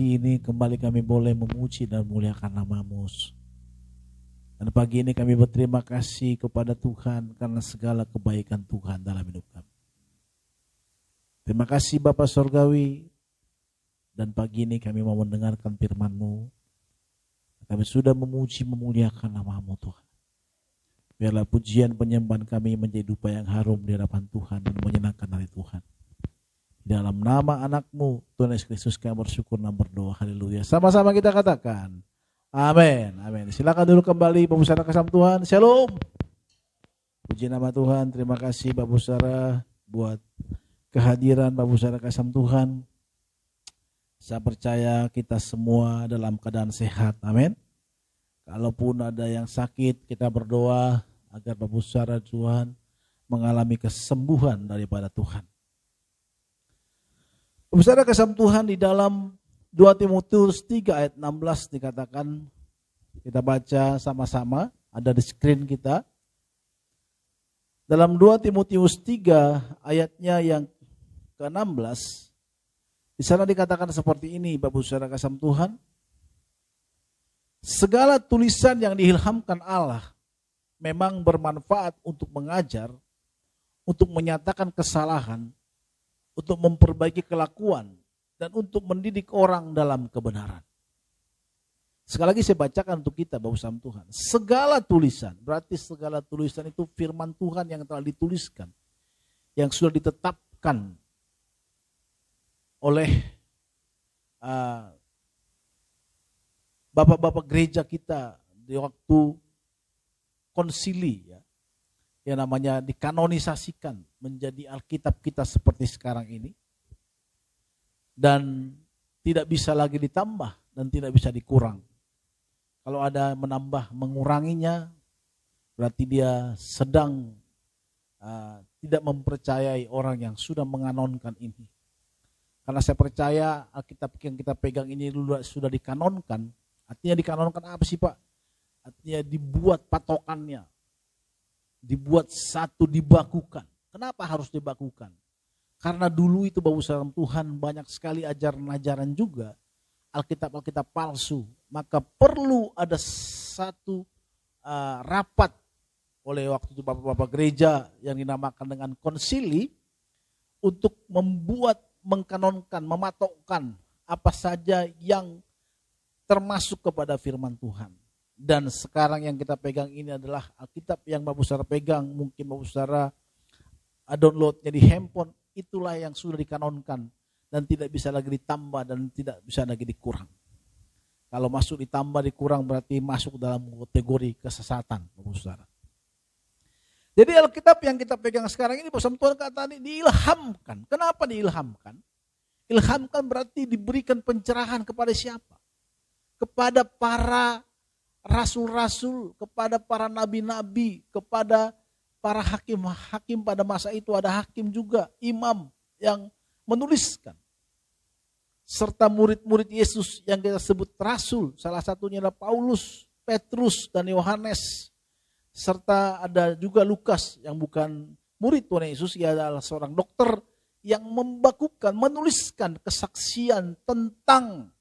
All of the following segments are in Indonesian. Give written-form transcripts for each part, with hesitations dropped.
pagi ini kembali kami boleh memuji dan memuliakan nama-Mu. Dan pagi ini kami berterima kasih kepada Tuhan karena segala kebaikan Tuhan dalam hidup kami. Terima kasih Bapa Sorgawi, dan pagi ini kami mau mendengarkan firman-Mu. Kami sudah memuji memuliakan nama-Mu Tuhan. Biarlah pujian penyembahan kami menjadi dupa yang harum di hadapan Tuhan dan menyenangkan hati Tuhan. Dalam nama anak-Mu Tuhan Yesus Kristus kami bersyukur dan berdoa. Haleluya. Sama-sama kita katakan amin. Amin. Silakan dulu kembali Bapak Saudara kasih Tuhan. Shalom. Puji nama Tuhan. Terima kasih Bapak Saudara buat kehadiran Bapak Saudara kasih Tuhan. Saya percaya kita semua dalam keadaan sehat. Amin. Kalaupun ada yang sakit, kita berdoa agar Bapak Saudara Tuhan mengalami kesembuhan daripada Tuhan. Saudara kasih Tuhan, di dalam 2 Timotius 3 ayat 16 dikatakan, kita baca sama-sama, ada di screen kita. Dalam 2 Timotius 3 ayatnya yang ke-16, di sana dikatakan seperti ini, Bapak Saudara kasih Tuhan. Segala tulisan yang diilhamkan Allah memang bermanfaat untuk mengajar, untuk menyatakan kesalahan, untuk memperbaiki kelakuan, dan untuk mendidik orang dalam kebenaran. Sekali lagi saya bacakan untuk kita, Bapak Saudara Tuhan. Segala tulisan, berarti segala tulisan itu firman Tuhan yang telah dituliskan, yang sudah ditetapkan oleh bapak-bapak gereja kita di waktu konsili, ya, yang namanya dikanonisasikan menjadi Alkitab kita seperti sekarang ini, dan tidak bisa lagi ditambah dan tidak bisa dikurang. Kalau ada menambah menguranginya, berarti dia sedang tidak mempercayai orang yang sudah menganonkan ini. Karena saya percaya Alkitab yang kita pegang ini sudah dikanonkan. Artinya dikanonkan apa sih Pak? Artinya dibuat patokannya, dibuat satu, dibakukan. Kenapa harus dibakukan? Karena dulu itu Bapak Saudara Tuhan banyak sekali ajaran-ajaran juga, Alkitab-Alkitab palsu. Maka perlu ada satu rapat oleh waktu itu bapak-bapak gereja yang dinamakan dengan konsili untuk membuat, mengkanonkan, mematokkan apa saja yang termasuk kepada firman Tuhan. Dan sekarang yang kita pegang ini adalah Alkitab yang Bapak Saudara pegang, mungkin Bapak Saudara downloadnya di handphone, itulah yang sudah dikanonkan dan tidak bisa lagi ditambah dan tidak bisa lagi dikurang. Kalau masuk ditambah dikurang berarti masuk dalam kategori kesesatan, Bapak Saudara. Jadi Alkitab yang kita pegang sekarang ini Bapak Saudara kata ini diilhamkan. Kenapa diilhamkan? Ilhamkan berarti diberikan pencerahan kepada siapa? Kepada para rasul-rasul, kepada para nabi-nabi, kepada para hakim-hakim. Pada masa itu ada hakim juga, imam yang menuliskan. Serta murid-murid Yesus yang kita sebut rasul, salah satunya adalah Paulus, Petrus, dan Yohanes. Serta ada juga Lukas yang bukan murid Tuhan Yesus, ia adalah seorang dokter yang membakukan, menuliskan kesaksian tentang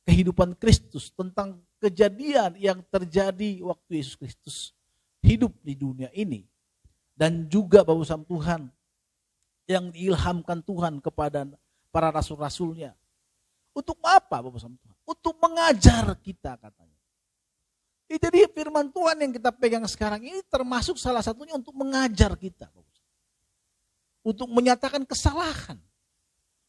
kehidupan Kristus, tentang kejadian yang terjadi waktu Yesus Kristus hidup di dunia ini. Dan juga Bapak Saudara Tuhan yang diilhamkan Tuhan kepada para rasul-rasulnya. Untuk apa Bapak Saudara Tuhan? Untuk mengajar kita katanya. Jadi firman Tuhan yang kita pegang sekarang ini termasuk salah satunya untuk mengajar kita. Untuk menyatakan kesalahan.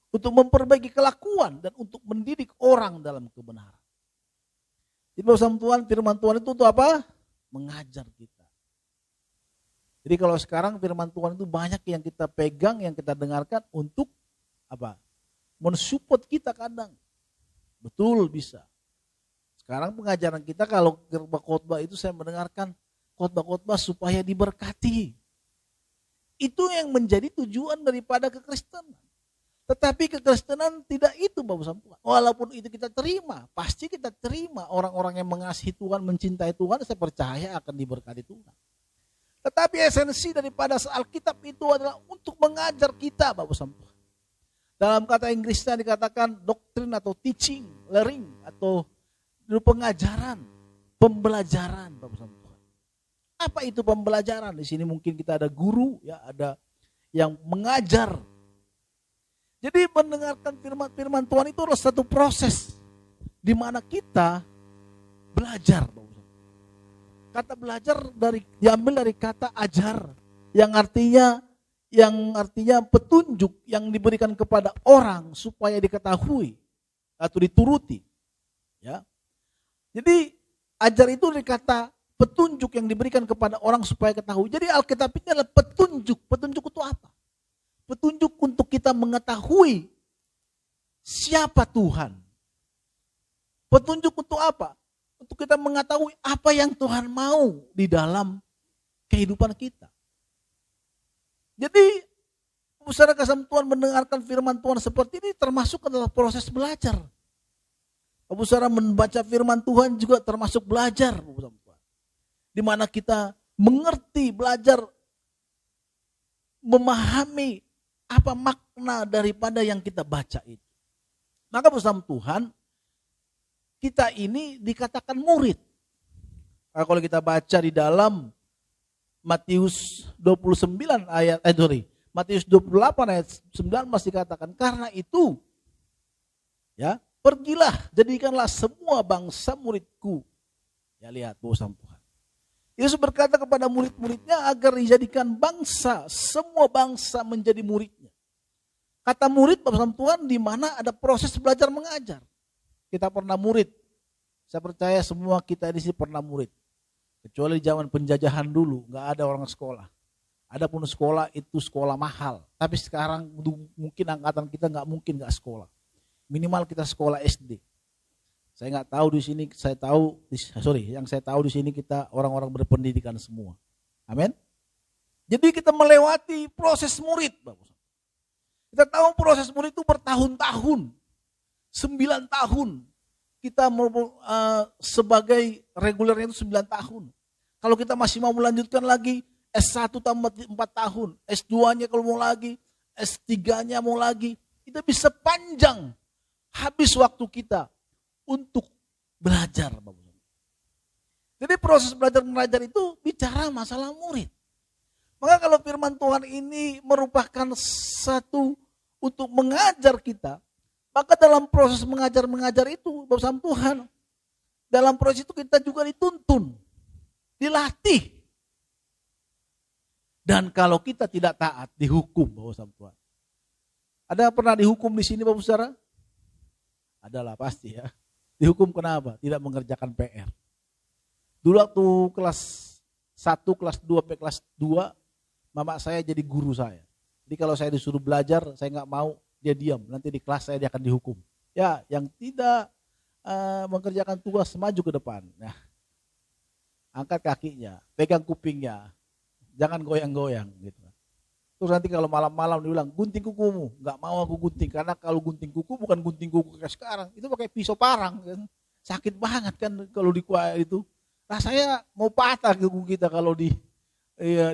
Untuk memperbaiki kelakuan dan untuk mendidik orang dalam kebenaran. Jadi Bapak Tuhan, firman Tuhan itu untuk apa? Mengajar kita. Jadi kalau sekarang firman Tuhan itu banyak yang kita pegang, yang kita dengarkan untuk apa? Mensupport kita kadang. Betul bisa. Sekarang pengajaran kita kalau khotbah itu saya mendengarkan khotbah-khotbah supaya diberkati. Itu yang menjadi tujuan daripada kekristenan. Tetapi kekristenan tidak itu Bapak Saudara. Walaupun itu kita terima, pasti kita terima orang-orang yang mengasihi Tuhan, mencintai Tuhan, saya percaya akan diberkati Tuhan. Tetapi esensi daripada Alkitab itu adalah untuk mengajar kita Bapak Saudara. Dalam kata Inggrisnya dikatakan doktrin atau teaching, learning atau pengajaran, pembelajaran, Bapak Tuhan. Apa itu pembelajaran? Di sini mungkin kita ada guru, ya, ada yang mengajar. Jadi mendengarkan firman Tuhan itu adalah satu proses di mana kita belajar. Kata belajar diambil dari kata ajar yang artinya petunjuk yang diberikan kepada orang supaya diketahui atau dituruti. Ya. Jadi ajar itu dari kata petunjuk yang diberikan kepada orang supaya ketahui. Jadi Alkitab ini adalah petunjuk. Petunjuk itu apa? Petunjuk untuk kita mengetahui siapa Tuhan. Petunjuk untuk apa? Untuk kita mengetahui apa yang Tuhan mau di dalam kehidupan kita. Jadi, saudara kasih Tuhan mendengarkan firman Tuhan seperti ini termasuk adalah proses belajar. Saudara membaca firman Tuhan juga termasuk belajar. Di mana kita mengerti, belajar, memahami apa makna daripada yang kita baca itu. Maka bersama Tuhan, kita ini dikatakan murid. Kalau kita baca di dalam Matius 28 ayat 19 dikatakan, karena itu, ya, pergilah, jadikanlah semua bangsa muridku. Ya, lihat bersama Tuhan. Yesus berkata kepada murid-muridnya agar dijadikan bangsa, semua bangsa menjadi muridnya. Kata murid bersama Tuhan di mana ada proses belajar mengajar. Kita pernah murid. Saya percaya semua kita di sini pernah murid. Kecuali zaman penjajahan dulu, nggak ada orang sekolah. Adapun sekolah itu sekolah mahal. Tapi sekarang mungkin angkatan kita nggak mungkin nggak sekolah. Minimal kita sekolah SD. Saya nggak tahu di sini, yang saya tahu di sini kita orang-orang berpendidikan semua. Amin. Jadi kita melewati proses murid, Bapak. Kita tahu proses murid itu bertahun-tahun, 9 tahun. Kita sebagai regulernya itu 9 tahun. Kalau kita masih mau melanjutkan lagi, S1 tambah 4 tahun, S2-nya kalau mau lagi, S3-nya mau lagi, kita bisa panjang habis waktu kita untuk belajar. Jadi proses belajar mengajar itu bicara masalah murid. Maka kalau firman Tuhan ini merupakan satu untuk mengajar kita, maka dalam proses mengajar itu bersama Tuhan, dalam proses itu kita juga dituntun, dilatih. Dan kalau kita tidak taat, dihukum bersama Tuhan. Ada pernah dihukum di sini Bapak Saudara? Adalah pasti ya. Dihukum kenapa? Tidak mengerjakan PR. Dulu waktu kelas 1, kelas 2, kelas 2, mama saya jadi guru saya. Jadi kalau saya disuruh belajar, saya nggak mau, dia diam. Nanti di kelas dia akan dihukum. Ya, yang tidak mengerjakan tugas maju ke depan. Nah, angkat kakinya, pegang kupingnya, jangan goyang-goyang gitu. Terus nanti kalau malam-malam dia bilang, gunting kukumu. Nggak mau aku gunting, karena kalau gunting kuku bukan gunting kuku kayak sekarang. Itu pakai pisau parang. Kan. Sakit banget kan kalau dikuai itu. Rasanya mau patah kuku kita kalau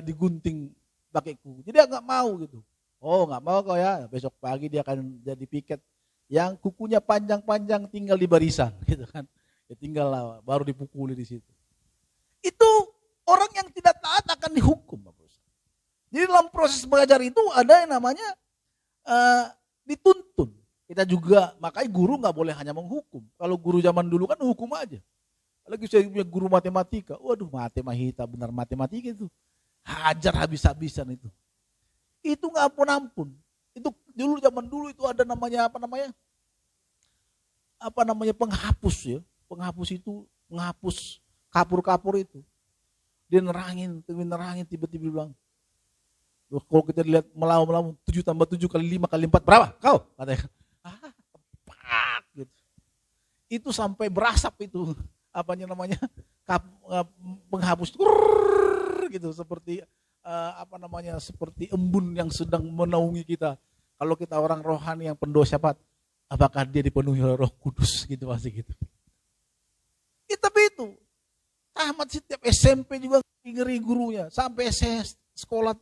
digunting pakai kuku. Jadi dia nggak mau gitu. Oh nggak mau kok ya, besok pagi dia akan jadi piket. Yang kukunya panjang-panjang tinggal di barisan gitu kan. Ya tinggal lah, baru dipukuli di situ. Itu orang yang tidak taat akan dihukum. Jadi dalam proses belajar itu ada yang namanya dituntun. Kita juga, makanya guru nggak boleh hanya menghukum. Kalau guru zaman dulu kan hukum aja. Lagi saya punya guru matematika, waduh matematika benar matematika itu. Hajar habis-habisan itu. Itu nggak ampun-ampun. Itu dulu zaman dulu itu ada namanya penghapus ya. Penghapus itu menghapus kapur-kapur itu. Dia nerangin tiba-tiba bilang, kalau kita lihat melawan 7 tambah 7 kali 5 kali 4 berapa? Kau katanya. Gitu. Itu sampai berasap itu penghapus gitu seperti seperti embun yang sedang menaungi kita. Kalau kita orang rohani yang pendosa apakah dia dipenuhi oleh Roh Kudus gitu pasti gitu. Tapi itu tamat setiap SMP juga ngeri gurunya sampai sekolah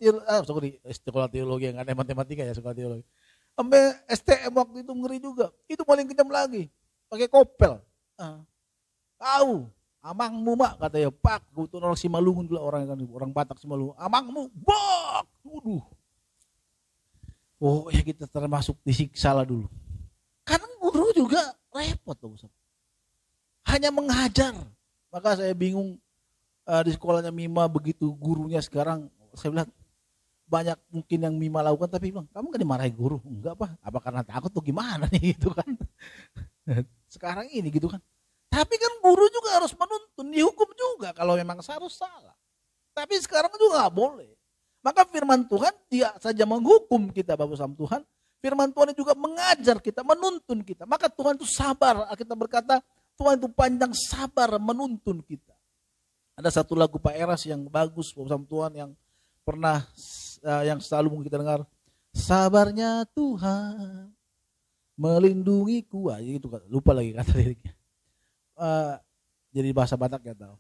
teologi yang ada matematika ya sekolah teologi. Sampai STM waktu itu ngeri juga. Itu paling kejam lagi. Pakai kopel. Tahu, amangmu mak katanya, pak, kebetulan orang Simalungun juga orang Batak Simalungun. Amangmu, bak, waduh. Oh ya kita termasuk disiksa lah dulu. Karena guru juga repot tuh. Hanya mengajar. Maka saya bingung di sekolahnya Mima begitu gurunya sekarang. Saya bilang banyak mungkin yang Mima lakukan tapi bilang kamu gak dimarahi guru. Enggak apa karena takut tuh gimana nih gitu kan. Sekarang ini gitu kan. Tapi kan guru juga harus menuntun, dihukum juga kalau memang harus salah. Tapi sekarang juga gak boleh. Maka firman Tuhan tidak saja menghukum kita Bapak sama Tuhan, firman Tuhan juga mengajar kita, menuntun kita. Maka Tuhan itu sabar, kita berkata Tuhan itu panjang sabar menuntun kita. Ada satu lagu Pak Eras yang bagus Bapak sama Tuhan yang pernah, yang selalu mungkin kita dengar. Sabarnya Tuhan melindungiku, itu lupa lagi kata liriknya. Jadi bahasa Batak ya tahu.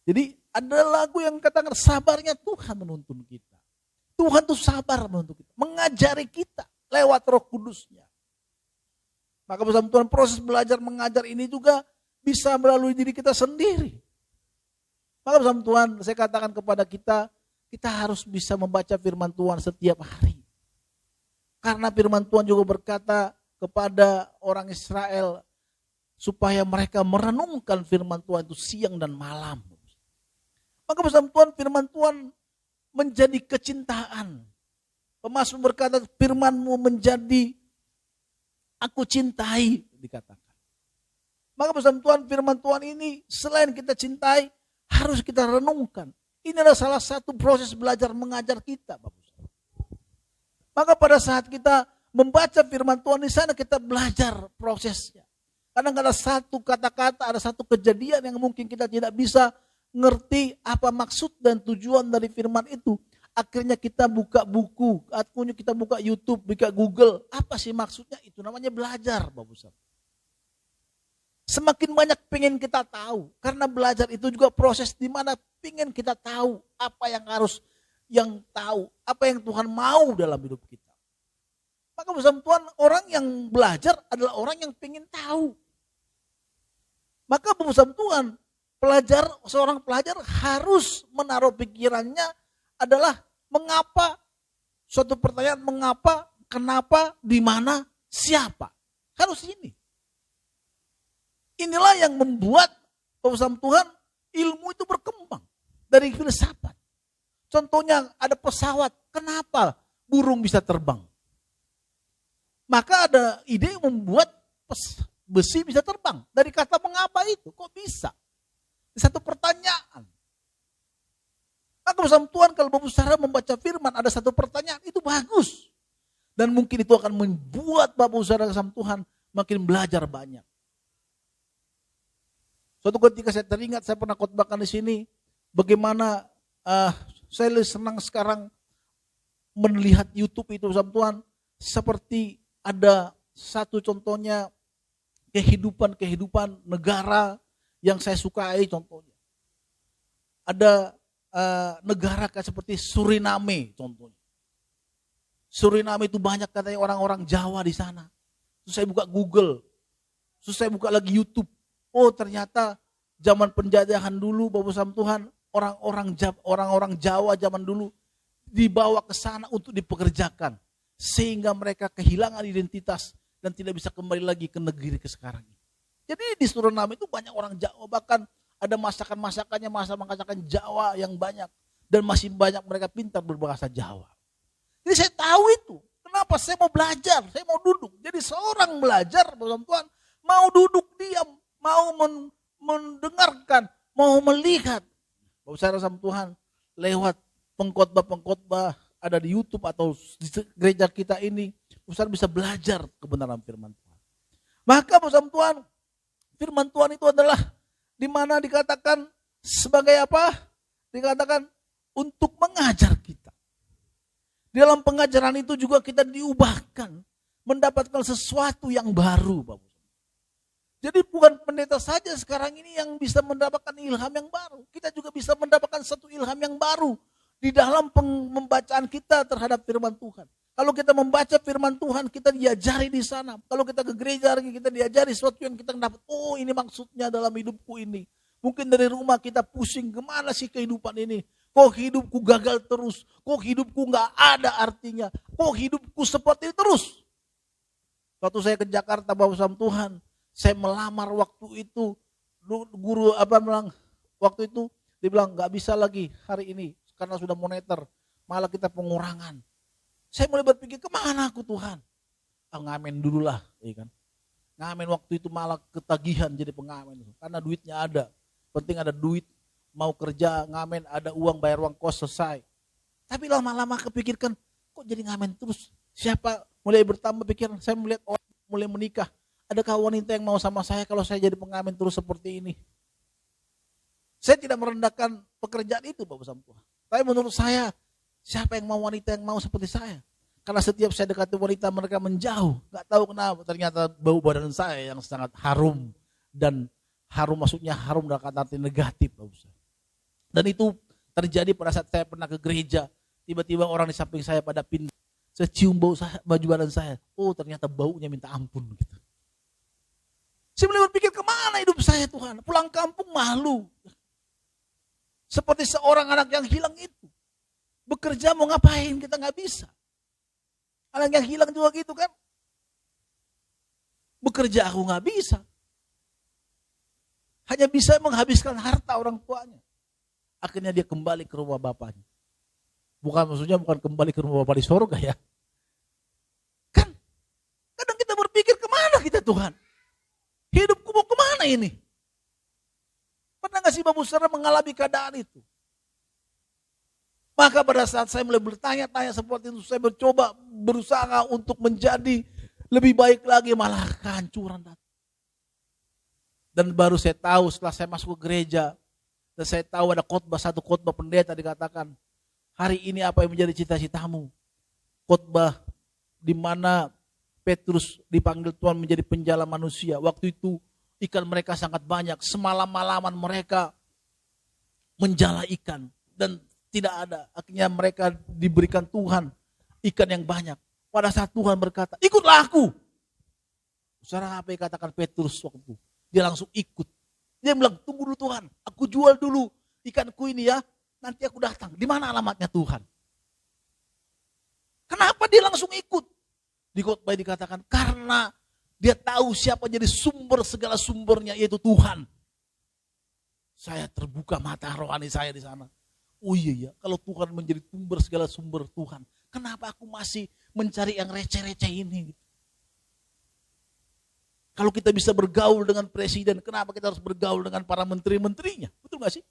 Jadi ada lagu yang katakan sabarnya Tuhan menuntun kita. Tuhan tuh sabar menuntun kita, mengajari kita lewat Roh Kudusnya. Maka bersama Tuhan proses belajar mengajar ini juga bisa melalui diri kita sendiri. Maka bersama Tuhan saya katakan kepada kita, kita harus bisa membaca firman Tuhan setiap hari. Karena firman Tuhan juga berkata kepada orang Israel supaya mereka merenungkan firman Tuhan itu siang dan malam. Maka bersama Tuhan firman Tuhan menjadi kecintaan. Pemasmur berkata firman-Mu menjadi aku cintai dikatakan. Maka bersama Tuhan firman Tuhan ini selain kita cintai harus kita renungkan. Ini adalah salah satu proses belajar mengajar kita, Bapak. Maka pada saat kita membaca firman Tuhan di sana kita belajar prosesnya. Kadang ada satu kata-kata, ada satu kejadian yang mungkin kita tidak bisa ngerti apa maksud dan tujuan dari firman itu. Akhirnya kita buka buku, akhirnya kita buka YouTube, buka Google. Apa sih maksudnya? Itu namanya belajar, Bapak Ustaz. Semakin banyak pengen kita tahu. Karena belajar itu juga proses di mana pengen kita tahu apa yang harus yang tahu, apa yang Tuhan mau dalam hidup kita. Maka bersama Tuhan, orang yang belajar adalah orang yang pengen tahu. Maka bersama Tuhan, seorang pelajar harus menaruh pikirannya adalah mengapa, suatu pertanyaan mengapa, kenapa, di mana, siapa. Harus ini. Inilah yang membuat bersama Tuhan ilmu itu berkembang dari filsafat. Contohnya ada pesawat, kenapa burung bisa terbang? Maka ada ide yang membuat besi bisa terbang. Dari kata mengapa itu, kok bisa? Satu pertanyaan. Maka bersama Tuhan kalau Bapak Saudara membaca firman ada satu pertanyaan, itu bagus. Dan mungkin itu akan membuat Bapak Saudara bersama Tuhan makin belajar banyak. Suatu ketika saya teringat, saya pernah khotbahkan di sini, bagaimana saya senang sekarang melihat YouTube itu bersama Tuhan, seperti ada satu contohnya kehidupan negara yang saya sukai contohnya. Ada negara kayak seperti Suriname contohnya. Suriname itu banyak katanya orang-orang Jawa di sana. Terus saya buka Google, terus saya buka lagi YouTube. Oh ternyata zaman penjajahan dulu Bapak sama Tuhan, orang-orang Jawa zaman dulu dibawa ke sana untuk dipekerjakan. Sehingga mereka kehilangan identitas dan tidak bisa kembali lagi ke negeri ke sekarang ini. Jadi di Suriname itu banyak orang Jawa, bahkan ada masakan-masakannya, masakan Jawa yang banyak. Dan masih banyak mereka pintar berbahasa Jawa. Jadi saya tahu itu. Kenapa saya mau belajar, saya mau duduk. Jadi seorang belajar, Tuhan, mau duduk diam, mau mendengarkan, mau melihat. Bapak saya sama Tuhan lewat pengkhotbah ada di YouTube atau di gereja kita ini, Ustaz bisa belajar kebenaran firman Tuhan. Maka bersama Tuhan, firman Tuhan itu adalah di mana dikatakan sebagai apa? Dikatakan untuk mengajar kita. Di dalam pengajaran itu juga kita diubahkan, mendapatkan sesuatu yang baru, Bapak. Jadi bukan pendeta saja sekarang ini yang bisa mendapatkan ilham yang baru. Kita juga bisa mendapatkan satu ilham yang baru di dalam pembacaan kita terhadap firman Tuhan. Kalau kita membaca firman Tuhan, kita diajari di sana. Kalau kita ke gereja lagi, kita diajari sesuatu yang kita dapat. Oh, ini maksudnya dalam hidupku ini. Mungkin dari rumah kita pusing, kemana sih kehidupan ini? Kok hidupku gagal terus? Kok hidupku gak ada artinya? Kok hidupku seperti ini terus? Waktu saya ke Jakarta bawa sama Tuhan, saya melamar waktu itu. Guru bilang, waktu itu dia bilang gak bisa lagi hari ini. Karena sudah moneter, malah kita pengurangan. Saya mulai berpikir, kemana aku Tuhan? Ngamen dulu lah, ya kan? Ngamen waktu itu malah ketagihan jadi pengamen. Karena duitnya ada. Penting ada duit, mau kerja, ngamen, ada uang, bayar uang kos, selesai. Tapi lama-lama kepikirkan, kok jadi ngamen terus? Siapa mulai bertambah pikiran, saya melihat orang mulai menikah. Adakah wanita yang mau sama saya kalau saya jadi pengamen terus seperti ini? Saya tidak merendahkan pekerjaan itu, Bapak Sama Tuhan. Tapi menurut saya, siapa yang mau wanita yang mau seperti saya? Karena setiap saya dekati wanita mereka menjauh. Gak tahu kenapa, ternyata bau badan saya yang sangat harum. Dan harum maksudnya harum dalam kata arti negatif. Dan itu terjadi pada saat saya pernah ke gereja. Tiba-tiba orang di samping saya pada pindah. Saya cium baju badan saya. Oh ternyata baunya minta ampun. Gitu. Saya mulai berpikir kemana hidup saya Tuhan. Pulang kampung malu. Seperti seorang anak yang hilang itu. Bekerja mau ngapain kita gak bisa. Anak yang hilang juga gitu kan. Bekerja aku gak bisa. Hanya bisa menghabiskan harta orang tuanya. Akhirnya dia kembali ke rumah bapaknya. Maksudnya bukan kembali ke rumah bapak di surga ya. Kan kadang kita berpikir kemana kita Tuhan. Hidupku mau kemana ini. Pernah gak sih Bapak Saudara mengalami keadaan itu? Maka pada saat saya mulai bertanya-tanya seperti itu, saya berusaha untuk menjadi lebih baik lagi, malah kehancuran datang. Dan baru saya tahu setelah saya masuk ke gereja, dan saya tahu ada satu khotbah pendeta dikatakan, hari ini apa yang menjadi cita-citamu? Khotbah di mana Petrus dipanggil Tuhan menjadi penjala manusia. Waktu itu ikan mereka sangat banyak, semalam-malaman mereka menjala ikan dan tidak ada. Akhirnya mereka diberikan Tuhan ikan yang banyak. Pada saat Tuhan berkata, ikutlah aku. Saudara apa yang katakan Petrus waktu itu? Dia langsung ikut. Dia bilang, tunggu dulu Tuhan, aku jual dulu ikanku ini ya, nanti aku datang. Di mana alamatnya Tuhan? Kenapa dia langsung ikut? Di khotbah dikatakan, karena dia tahu siapa jadi sumber segala sumbernya, yaitu Tuhan. Saya terbuka mata rohani saya di sana. Oh iya ya, kalau Tuhan menjadi sumber segala sumber Tuhan, kenapa aku masih mencari yang receh-receh ini? Kalau kita bisa bergaul dengan presiden, kenapa kita harus bergaul dengan para menteri-menterinya? Betul gak sih?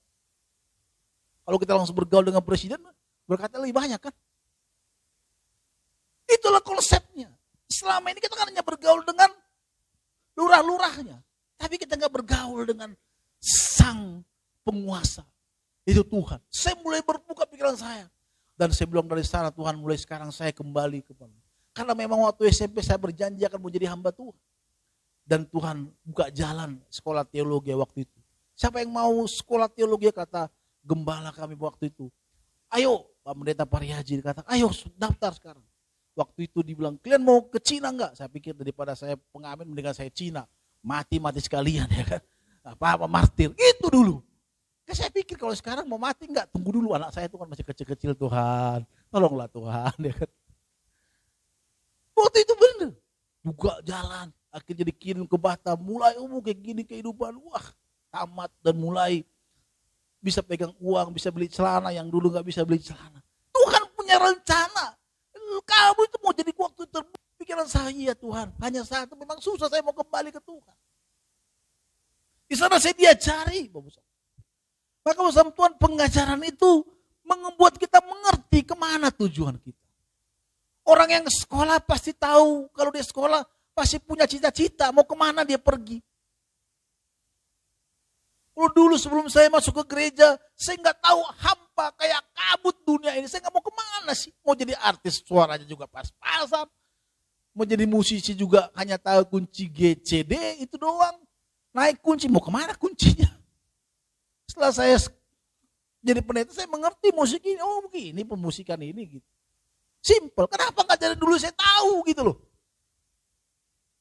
Kalau kita langsung bergaul dengan presiden, berkata lebih banyak kan? Itulah konsepnya. Selama ini kita kan hanya bergaul dengan lurah-lurahnya. Tapi kita gak bergaul dengan sang penguasa. Itu Tuhan. Saya mulai berbuka pikiran saya. Dan saya bilang dari sana, Tuhan mulai sekarang saya kembali kepada. Karena memang waktu SMP saya berjanji akan menjadi hamba Tuhan. Dan Tuhan buka jalan sekolah teologi waktu itu. Siapa yang mau sekolah teologi kata gembala kami waktu itu. Ayo Pak Pendeta Parihaji kata, ayo daftar sekarang. Waktu itu dibilang, kalian mau ke Cina enggak? Saya pikir daripada saya pengamen mendingan saya Cina. Mati sekalian ya kan. Apa martir, itu dulu. Saya pikir kalau sekarang mau mati enggak, tunggu dulu anak saya itu kan masih kecil-kecil Tuhan. Tolonglah Tuhan ya kan. Waktu itu benar. Buka jalan, akhirnya dikirim ke Batam, mulai kayak gini kehidupan. Wah, tamat dan mulai bisa pegang uang, bisa beli celana yang dulu enggak bisa beli celana. Tuhan punya rencana. Kamu itu mau jadi waktu terbuka pikiran saya ya Tuhan. Hanya satu, memang susah saya mau kembali ke Tuhan. Di sana saya diajari. Maka bersama Tuhan pengajaran itu membuat kita mengerti kemana tujuan kita. Orang yang sekolah pasti tahu, kalau dia sekolah pasti punya cita-cita, mau kemana dia pergi. Kalau dulu sebelum saya masuk ke gereja, saya nggak tahu hampa kayak kabut dunia ini. Saya nggak mau kemana sih. Mau jadi artis suaranya juga pas-pasan. Mau jadi musisi juga hanya tahu kunci G, C, D itu doang. Naik kunci, mau kemana kuncinya. Setelah saya jadi pendeta, saya mengerti musik ini. Oh begini pemusikan ini gitu. Simple. Kenapa nggak dari dulu saya tahu gitu loh.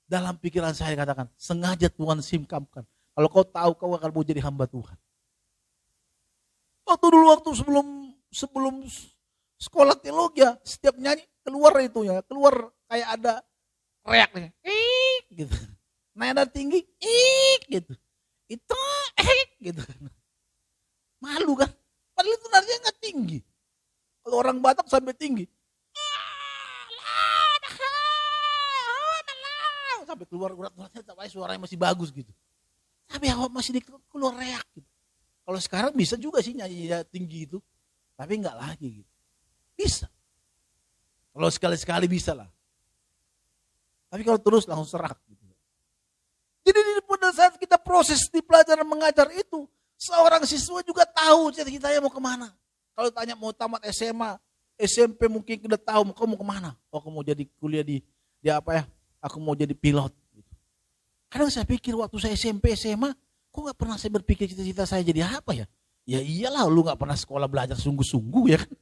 Dalam pikiran saya katakan, sengaja Tuhan singkapkan. Kalau kau tahu, kau akan mau jadi hamba Tuhan. Waktu sebelum sekolah teologi, setiap nyanyi keluar itu ya, keluar kayak ada reaknya, gitu. Nada tinggi, gitu. Itu, gitu. Malu kan? Padahal itu nadanya nggak tinggi. Kalau orang Batak sampai tinggi, sampai keluar urat-uratnya, tapi suaranya masih bagus gitu. Tapi awak masih keluar reak gitu. Kalau sekarang bisa juga sih nyanyi tinggi itu, tapi enggak lagi gitu. Bisa. Kalau sekali-sekali bisa lah. Tapi kalau terus langsung serak gitu. Jadi pada saat kita proses di pelajaran mengajar itu, seorang siswa juga tahu cita-citanya mau kemana. Kalau tanya mau tamat SMA, SMP mungkin udah tahu mau kemana. Oh, aku mau jadi kuliah di apa ya? Aku mau jadi pilot. Kadang saya pikir waktu saya SMP, SMA, kok gak pernah saya berpikir cita-cita saya jadi apa ya? Ya iyalah, lu gak pernah sekolah belajar sungguh-sungguh ya kan?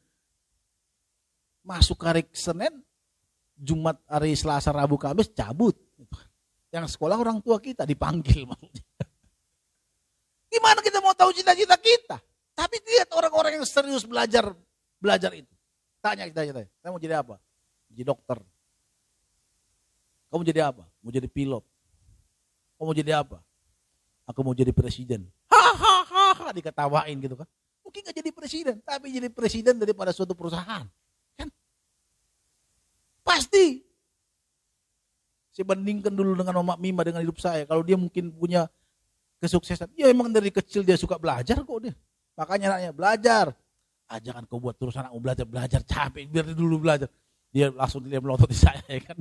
Masuk hari Senin, Jumat, hari Selasa, Rabu, Kamis, cabut. Yang sekolah orang tua kita dipanggil maksudnya. Gimana kita mau tahu cita-cita kita? Tapi lihat orang-orang yang serius belajar itu. Tanya kita, saya mau jadi apa? Jadi dokter. Kamu jadi apa? Mau jadi pilot. Kamu mau jadi apa? Aku mau jadi presiden. Hahaha, diketawain gitu kan. Mungkin gak jadi presiden, tapi jadi presiden daripada suatu perusahaan. Kan? Pasti. Saya bandingkan dulu dengan Mama Mima dengan hidup saya. Kalau dia mungkin punya kesuksesan. Ya emang dari kecil dia suka belajar kok dia. Makanya anaknya belajar. Jangan kau buat terus anakmu belajar capek. Biar dia dulu belajar. Dia langsung dia melotot di saya ya kan.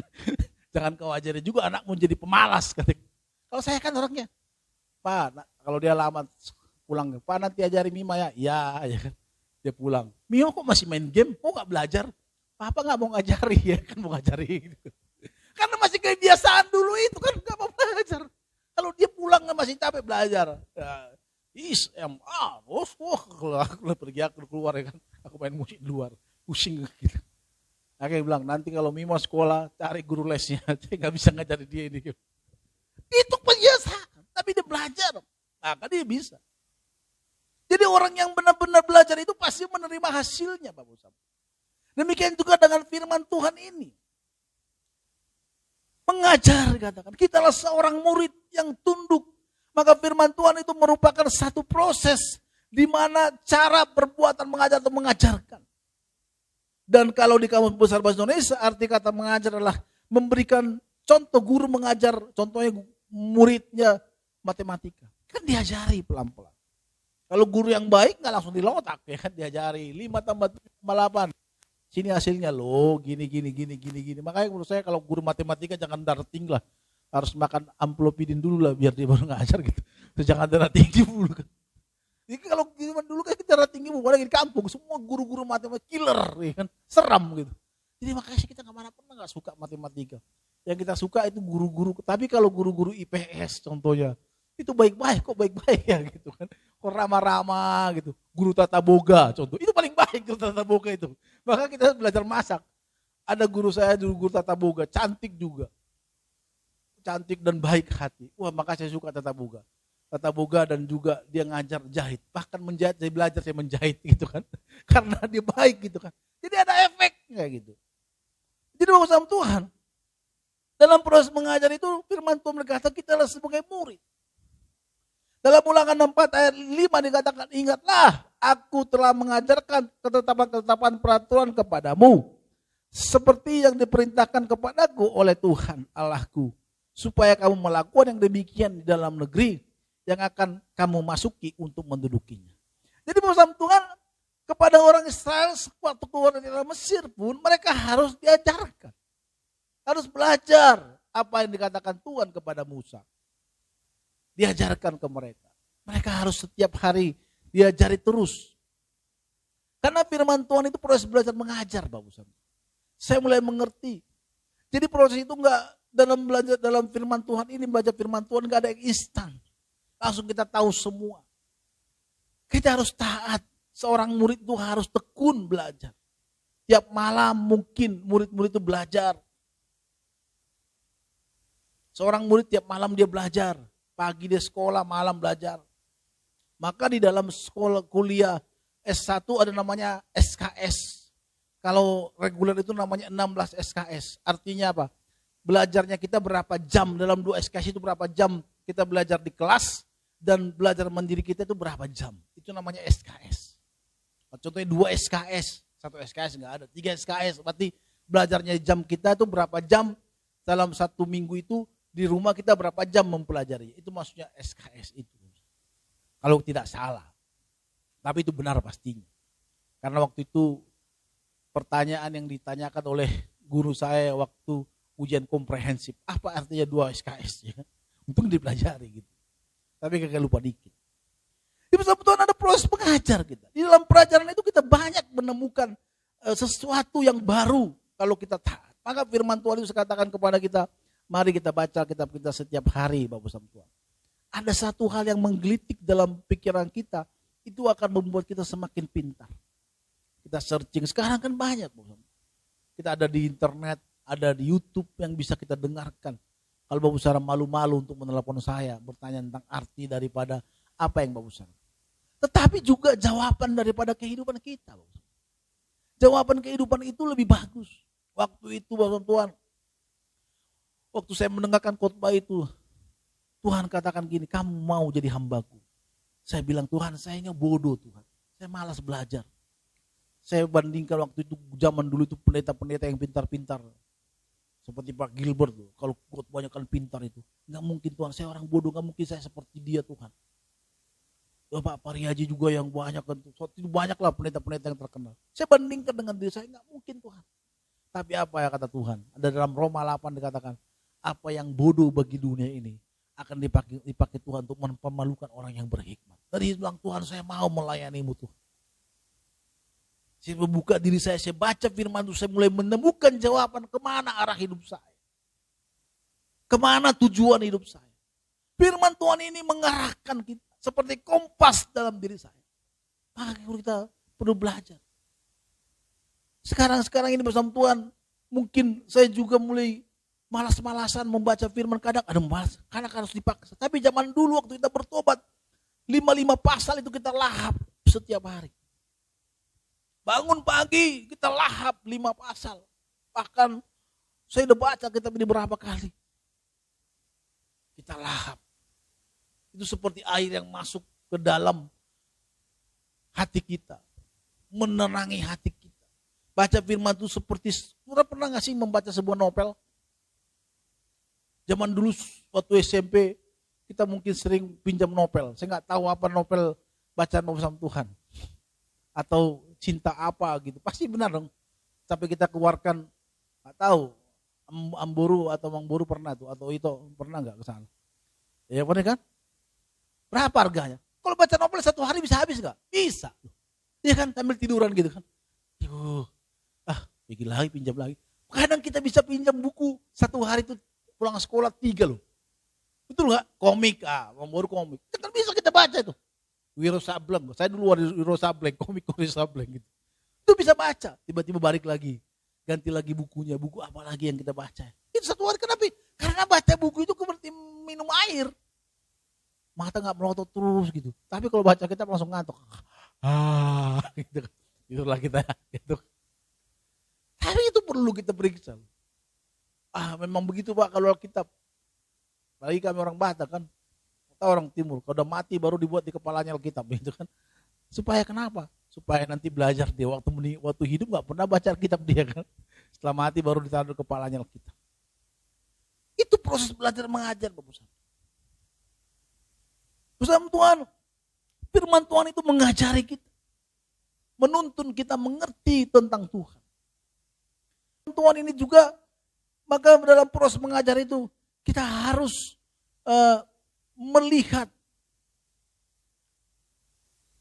Jangan kau ajari juga anakmu jadi pemalas. Kalau saya kan orangnya, Pak, kalau dia lama pulang, Pak nanti ajari Mima ya. Ya kan. Dia pulang. Mima kok masih main game? Kok gak belajar? Papa gak mau ngajari ya kan, mau ngajari gitu. Karena masih kebiasaan dulu itu kan gak mau belajar. Kalau dia pulang masih capek belajar. SMA, aku pergi aku keluar ya kan. Aku main musik di luar, pusing gitu. Akhirnya bilang, nanti kalau Mima sekolah, cari guru lesnya. Saya gak bisa ngajari dia ini. Itu kebiasaan, tapi dia belajar. Maka dia bisa. Jadi orang yang benar-benar belajar itu pasti menerima hasilnya, Pak Busam. Demikian juga dengan firman Tuhan ini. Mengajar, katakan. Kitalah seorang murid yang tunduk. Maka firman Tuhan itu merupakan satu proses di mana cara perbuatan mengajar atau mengajarkan. Dan kalau di Kamus Besar Bahasa Indonesia, arti kata mengajar adalah memberikan contoh guru mengajar, contohnya muridnya matematika. Kan diajari pelan-pelan. Kalau guru yang baik nggak langsung dilotak, ya kan diajari 5 tambah 8. Sini hasilnya loh, gini. Makanya menurut saya kalau guru matematika jangan darah tinggi lah. Harus makan amplopidin dulu lah biar dia baru ngajar gitu. Terus jangan darah tinggi dulu kan. Jadi kalau zaman dulu kan kita darah tinggi bukan lagi di kampung, semua guru-guru matematika killer, ya kan, seram gitu. Jadi makanya kita kemana pun nggak suka matematika. Yang kita suka itu guru-guru. Tapi kalau guru-guru IPS contohnya, itu baik-baik ya gitu kan. Kok ramah-ramah gitu. Guru tata boga contoh, itu paling baik guru tata boga itu. Maka kita belajar masak. Ada guru saya dulu guru tata boga, cantik juga. Cantik dan baik hati. Wah, maka saya suka tata boga. Tata boga dan juga dia ngajar jahit. Bahkan menjahit, saya belajar saya menjahit gitu kan. Karena dia baik gitu kan. Jadi ada efek kayak gitu. Jadi Bapak sama Tuhan. Dalam proses mengajar itu firman Tuhan berkata kita adalah sebagai murid. Dalam Ulangan 4 ayat 5 dikatakan, ingatlah aku telah mengajarkan ketetapan-ketetapan peraturan kepadamu. Seperti yang diperintahkan kepadaku oleh Tuhan Allahku. Supaya kamu melakukan yang demikian di dalam negeri yang akan kamu masuki untuk mendudukinya. Jadi bersama Tuhan kepada orang Israel waktu keluar dari Mesir pun mereka harus diajarkan. Harus belajar apa yang dikatakan Tuhan kepada Musa. Diajarkan ke mereka. Mereka harus setiap hari diajari terus. Karena firman Tuhan itu proses belajar mengajar, Bapak Ibu. Saya mulai mengerti. Jadi proses itu enggak dalam belajar dalam firman Tuhan ini, belajar firman Tuhan enggak ada yang instan. Langsung kita tahu semua. Kita harus taat. Seorang murid itu harus tekun belajar. Tiap malam mungkin murid-murid itu belajar. Seorang murid tiap malam dia belajar. Pagi dia sekolah, malam belajar. Maka di dalam sekolah kuliah S1 ada namanya SKS. Kalau reguler itu namanya 16 SKS. Artinya apa? Belajarnya kita berapa jam, dalam 2 SKS itu berapa jam kita belajar di kelas, dan belajar mandiri kita itu berapa jam. Itu namanya SKS. Contohnya 2 SKS, 1 SKS enggak ada, 3 SKS. Berarti belajarnya jam kita itu berapa jam dalam 1 minggu itu, di rumah kita berapa jam mempelajari. Itu maksudnya SKS itu. Kalau tidak salah. Tapi itu benar pastinya. Karena waktu itu pertanyaan yang ditanyakan oleh guru saya waktu ujian komprehensif. Apa artinya 2 SKS? Ya? Untung dipelajari gitu. Tapi kagak lupa dikit. Di persekutuan ada proses mengajar kita. Di dalam pelajaran itu kita banyak menemukan sesuatu yang baru kalau kita taat. Maka firman Tuhan itu katakan kepada kita, mari kita baca kitab kita setiap hari, Bapak Tuhan. Ada satu hal yang menggelitik dalam pikiran kita, itu akan membuat kita semakin pintar. Kita searching, sekarang kan banyak. Bapak. Kita ada di internet, ada di YouTube yang bisa kita dengarkan. Kalau Bapak Saudara malu-malu untuk menelepon saya, bertanya tentang arti daripada apa yang Bapak Saudara. Tetapi juga jawaban daripada kehidupan kita. Bapak. Jawaban kehidupan itu lebih bagus. Waktu itu Bapak Tuhan, waktu saya mendengarkan khotbah itu, Tuhan katakan gini, kamu mau jadi hambaku. Saya bilang, Tuhan saya ini bodoh Tuhan. Saya malas belajar. Saya bandingkan waktu itu, zaman dulu itu pendeta-pendeta yang pintar-pintar. Seperti Pak Gilbert, kalau khotbahnya kan pintar itu. Enggak mungkin Tuhan, saya orang bodoh, enggak mungkin saya seperti dia Tuhan. Pak Pariaji juga yang banyak kan, banyaklah pendeta-pendeta yang terkenal. Saya bandingkan dengan diri saya, enggak mungkin Tuhan. Tapi apa ya kata Tuhan? Ada dalam Roma 8 dikatakan, apa yang bodoh bagi dunia ini akan dipakai Tuhan untuk mempermalukan orang yang berhikmat. Tadi bilang, Tuhan saya mau melayanimu Tuhan. Saya membuka diri saya baca firman itu, saya mulai menemukan jawaban kemana arah hidup saya. Kemana tujuan hidup saya. Firman Tuhan ini mengarahkan kita seperti kompas dalam diri saya. Maka kita perlu belajar. Sekarang ini bersama Tuhan, mungkin saya juga mulai malas-malasan membaca firman. Kadang ada malas, kadang harus dipaksa. Tapi zaman dulu waktu kita bertobat, 5 pasal itu kita lahap setiap hari. Bangun pagi, kita lahap 5 pasal. Bahkan saya udah baca kitab ini berapa kali. Kita lahap. Itu seperti air yang masuk ke dalam hati kita. Menerangi hati kita. Baca firman itu seperti, sudah pernah gak sih membaca sebuah novel? Zaman dulu waktu SMP, kita mungkin sering pinjam novel. Saya gak tahu apa novel bacaan bersama Tuhan. Atau cinta apa gitu, pasti benar dong. Sampai kita keluarkan, nggak tahu, Amburu atau Mangburu pernah tuh, atau itu pernah nggak ke sana? Ya pernah kan? Berapa harganya? Kalau baca novel 1 hari bisa habis nggak? Bisa. Iya kan, sambil tiduran gitu kan? Bikin lagi, pinjam lagi. Kadang kita bisa pinjam buku 1 hari itu pulang sekolah 3 loh. Betul nggak? Komik, Mangburu komik. Kan bisa kita baca tuh. Wiro Sableng, saya dulu Wiro Sableng, komik Wiro Sableng gitu. Itu bisa baca, tiba-tiba balik lagi, ganti lagi bukunya, buku apa lagi yang kita baca. Itu 1 hari, kenapa? Karena baca buku itu seperti minum air. Mata gak melotot terus gitu. Tapi kalau baca kita langsung ngantuk. Gitu. Itulah kita gitu. Tapi itu perlu kita periksa. Memang begitu Pak kalau kitab. Apalagi kami orang Batak kan. Orang Timur, kalau udah mati baru dibuat di kepalanya Alkitab itu kan. Supaya kenapa? Supaya nanti belajar dia waktu hidup nggak pernah baca Alkitab dia kan. Setelah mati baru ditaruh di kepalanya Alkitab. Itu proses belajar mengajar Bapak. Bersama Tuhan, firman Tuhan itu mengajari kita, menuntun kita mengerti tentang Tuhan. Tuhan ini juga, maka dalam proses mengajar itu kita harus melihat,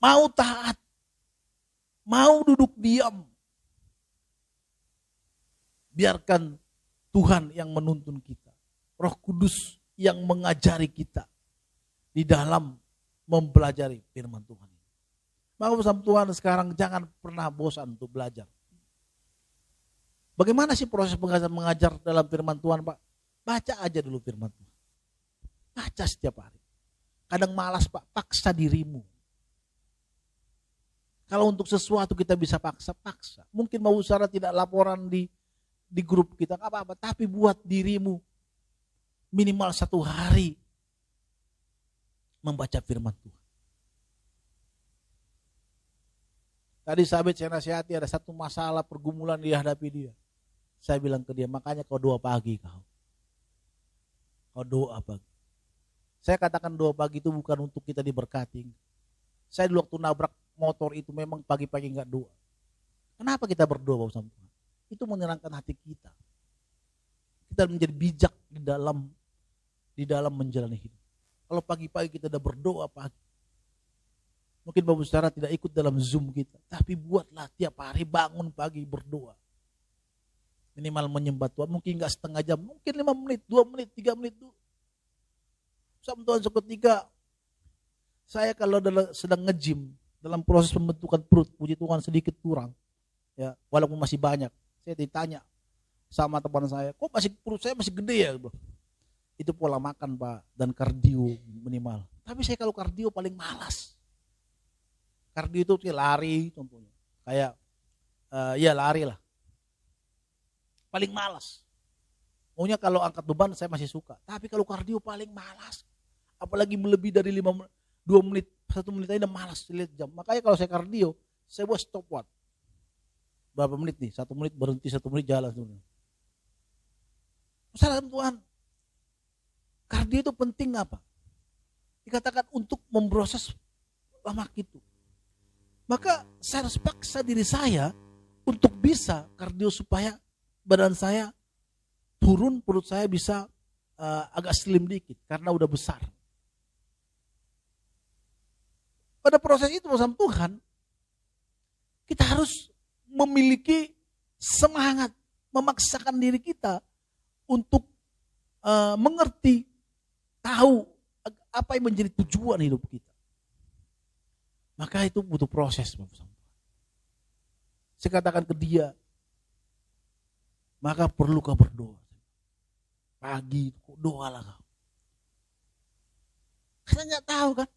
mau taat, mau duduk diam. Biarkan Tuhan yang menuntun kita. Roh Kudus yang mengajari kita di dalam mempelajari firman Tuhan. Maka bersama Tuhan sekarang jangan pernah bosan untuk belajar. Bagaimana sih proses mengajar dalam firman Tuhan, Pak? Baca aja dulu firman Tuhan. Baca setiap hari. Kadang malas, Pak, paksa dirimu. Kalau untuk sesuatu kita bisa paksa. Mungkin mau usaha tidak laporan di grup kita, nggak apa-apa. Tapi buat dirimu minimal 1 hari membaca firman Tuhan. Tadi sahabat saya nasihati, ada satu masalah pergumulan dihadapi dia. Saya bilang ke dia, makanya kau doa pagi kau. Kau doa pagi. Saya katakan doa pagi itu bukan untuk kita diberkati. Saya dulu waktu nabrak motor itu memang pagi-pagi enggak doa. Kenapa kita berdoa Bapak sama Tuhan? Itu menyenangkan hati kita. Kita menjadi bijak di dalam menjalani hidup. Kalau pagi-pagi kita udah berdoa pagi. Mungkin Bapak Saudara tidak ikut dalam Zoom kita. Tapi buatlah tiap hari bangun pagi berdoa. Minimal menyembah Tuhan. Mungkin enggak setengah jam. Mungkin 5 menit, 2 menit, 3 menit dulu. Sama Tuhan seketika. Saya kalau sedang nge-gym. Dalam proses pembentukan perut. Puji Tuhan sedikit kurang. Ya, walaupun masih banyak. Saya ditanya sama teman saya. Kok perut saya masih gede ya? Itu pola makan Pak. Dan kardio minimal. Tapi saya kalau kardio paling malas. Kardio itu kayak lari contohnya. Kayak ya lari lah. Paling malas. Maunya kalau angkat beban saya masih suka. Tapi kalau kardio paling malas. Apalagi melebihi dari 2 menit, 1 menit aja udah malas lihat jam. Makanya kalau saya kardio, saya buat stopwatch. Berapa menit nih? 1 menit berhenti, 1 menit jalan. Salam Tuhan. Kardio itu penting apa? Dikatakan untuk memproses lemak itu. Maka saya harus paksa diri saya untuk bisa kardio supaya badan saya turun, perut saya bisa agak slim dikit karena udah besar. Pada proses itu bersama Tuhan, kita harus memiliki semangat, memaksakan diri kita untuk mengerti, tahu apa yang menjadi tujuan hidup kita. Maka itu butuh proses. Saya katakan ke dia, maka perlu kau berdoa. Pagi doalah kau. Karena nggak tahu kan.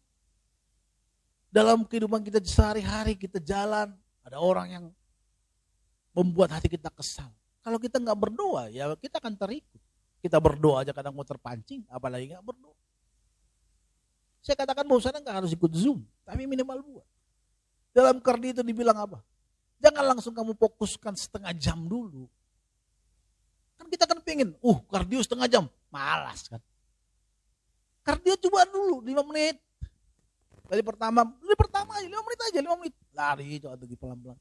Dalam kehidupan kita sehari-hari kita jalan, ada orang yang membuat hati kita kesal. Kalau kita nggak berdoa, ya kita akan terikut. Kita berdoa aja kadang mau terpancing, apalagi nggak berdoa. Saya katakan bahwa sana nggak harus ikut Zoom, tapi minimal buat. Dalam kardio itu dibilang apa? Jangan langsung kamu fokuskan setengah jam dulu. Kan kita kan pengen, kardio setengah jam, malas kan. Kardio coba dulu 5 menit. Kali pertama aja 5 menit aja, 5 menit. Lari itu atau pelan-pelan.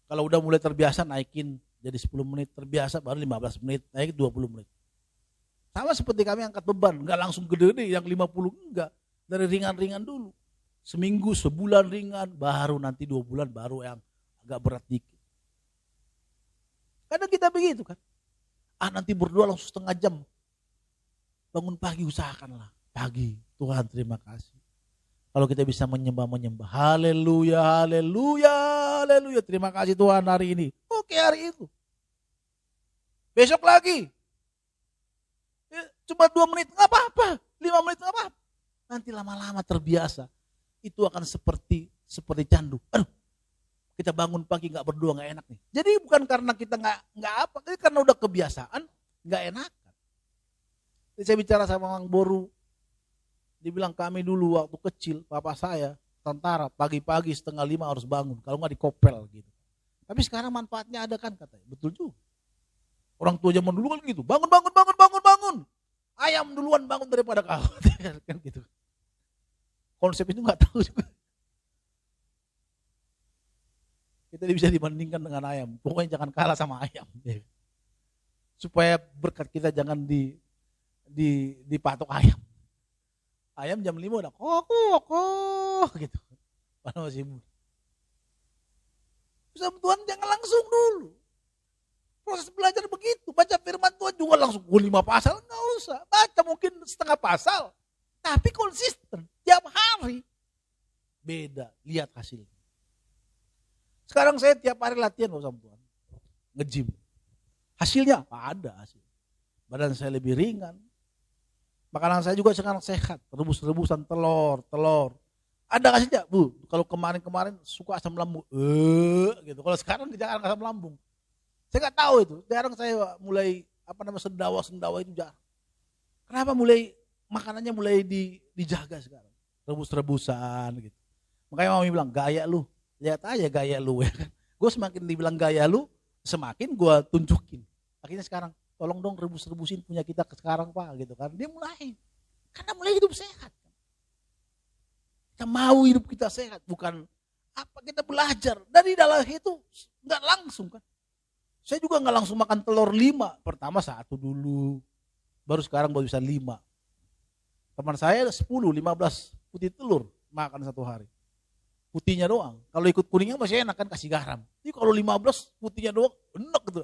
Kalau udah mulai terbiasa naikin jadi 10 menit, terbiasa baru 15 menit, naik 20 menit. Sama seperti kami angkat beban, enggak langsung gede-gede yang 50, enggak. Dari ringan-ringan dulu. Seminggu, sebulan ringan, baru nanti 2 bulan baru yang agak berat dikit. Kadang kita begitu kan. Nanti berdoa langsung setengah jam. Bangun pagi usahakanlah. Pagi, Tuhan terima kasih. Kalau kita bisa menyembah. Haleluya, haleluya, haleluya. Terima kasih Tuhan hari ini. Oke hari itu. Besok lagi. Cuma 2 menit, gak apa-apa. 5 menit gak apa-apa. Nanti lama-lama terbiasa. Itu akan seperti candu. Kita bangun pagi gak berdoa gak enak nih. Jadi bukan karena kita gak apa. Jadi karena udah kebiasaan gak enakan. Jadi saya bicara sama Mang Boru. Dibilang kami dulu waktu kecil, papa saya tentara, pagi-pagi 4:30 harus bangun, kalau nggak dikopel gitu. Tapi sekarang manfaatnya ada kan katanya, betul juga. Orang tua zaman dulu kan gitu, bangun. Ayam duluan bangun daripada kau, kan gitu. Konsep itu nggak tahu juga. Kita bisa dibandingkan dengan ayam, pokoknya jangan kalah sama ayam. Supaya berkat kita jangan dipatok ayam. Ayam jam 5 udah kok gitu. Padahal masih muda. Sama Tuhan jangan langsung dulu. Proses belajar begitu. Baca firman Tuhan juga langsung 5 pasal. Enggak usah. Baca mungkin setengah pasal. Tapi konsisten. Tiap hari. Beda. Lihat hasilnya. Sekarang saya tiap hari latihan sama Tuhan. nge-gym. Hasilnya ada hasil. Badan saya lebih ringan. Makanan saya juga sekarang sehat, rebus-rebusan telur. Ada nggak sih ya, Bu? Kalau kemarin suka asam lambung, gitu. Kalau sekarang jarang asam lambung. Saya nggak tahu itu. Jarang saya mulai sendawa itu jarang. Kenapa makanannya mulai dijaga sekarang? Rebus-rebusan gitu. Makanya Mami bilang, gaya lu, lihat aja gaya lu ya kan. Gue semakin dibilang gaya lu, semakin gue tunjukin. Akhirnya sekarang, tolong dong rebus-rebusin punya kita sekarang Pak gitu kan. Dia karena mulai hidup sehat. Kita mau hidup kita sehat, bukan apa kita belajar. Dari dalam itu nggak langsung kan. Saya juga nggak langsung makan telur 5. Pertama 1 dulu, baru sekarang baru bisa 5. Teman saya 10, 15 putih telur makan satu hari. Putihnya doang. Kalau ikut kuningnya masih enak kan, kasih garam. Ini kalau 15 putihnya doang, enak gitu.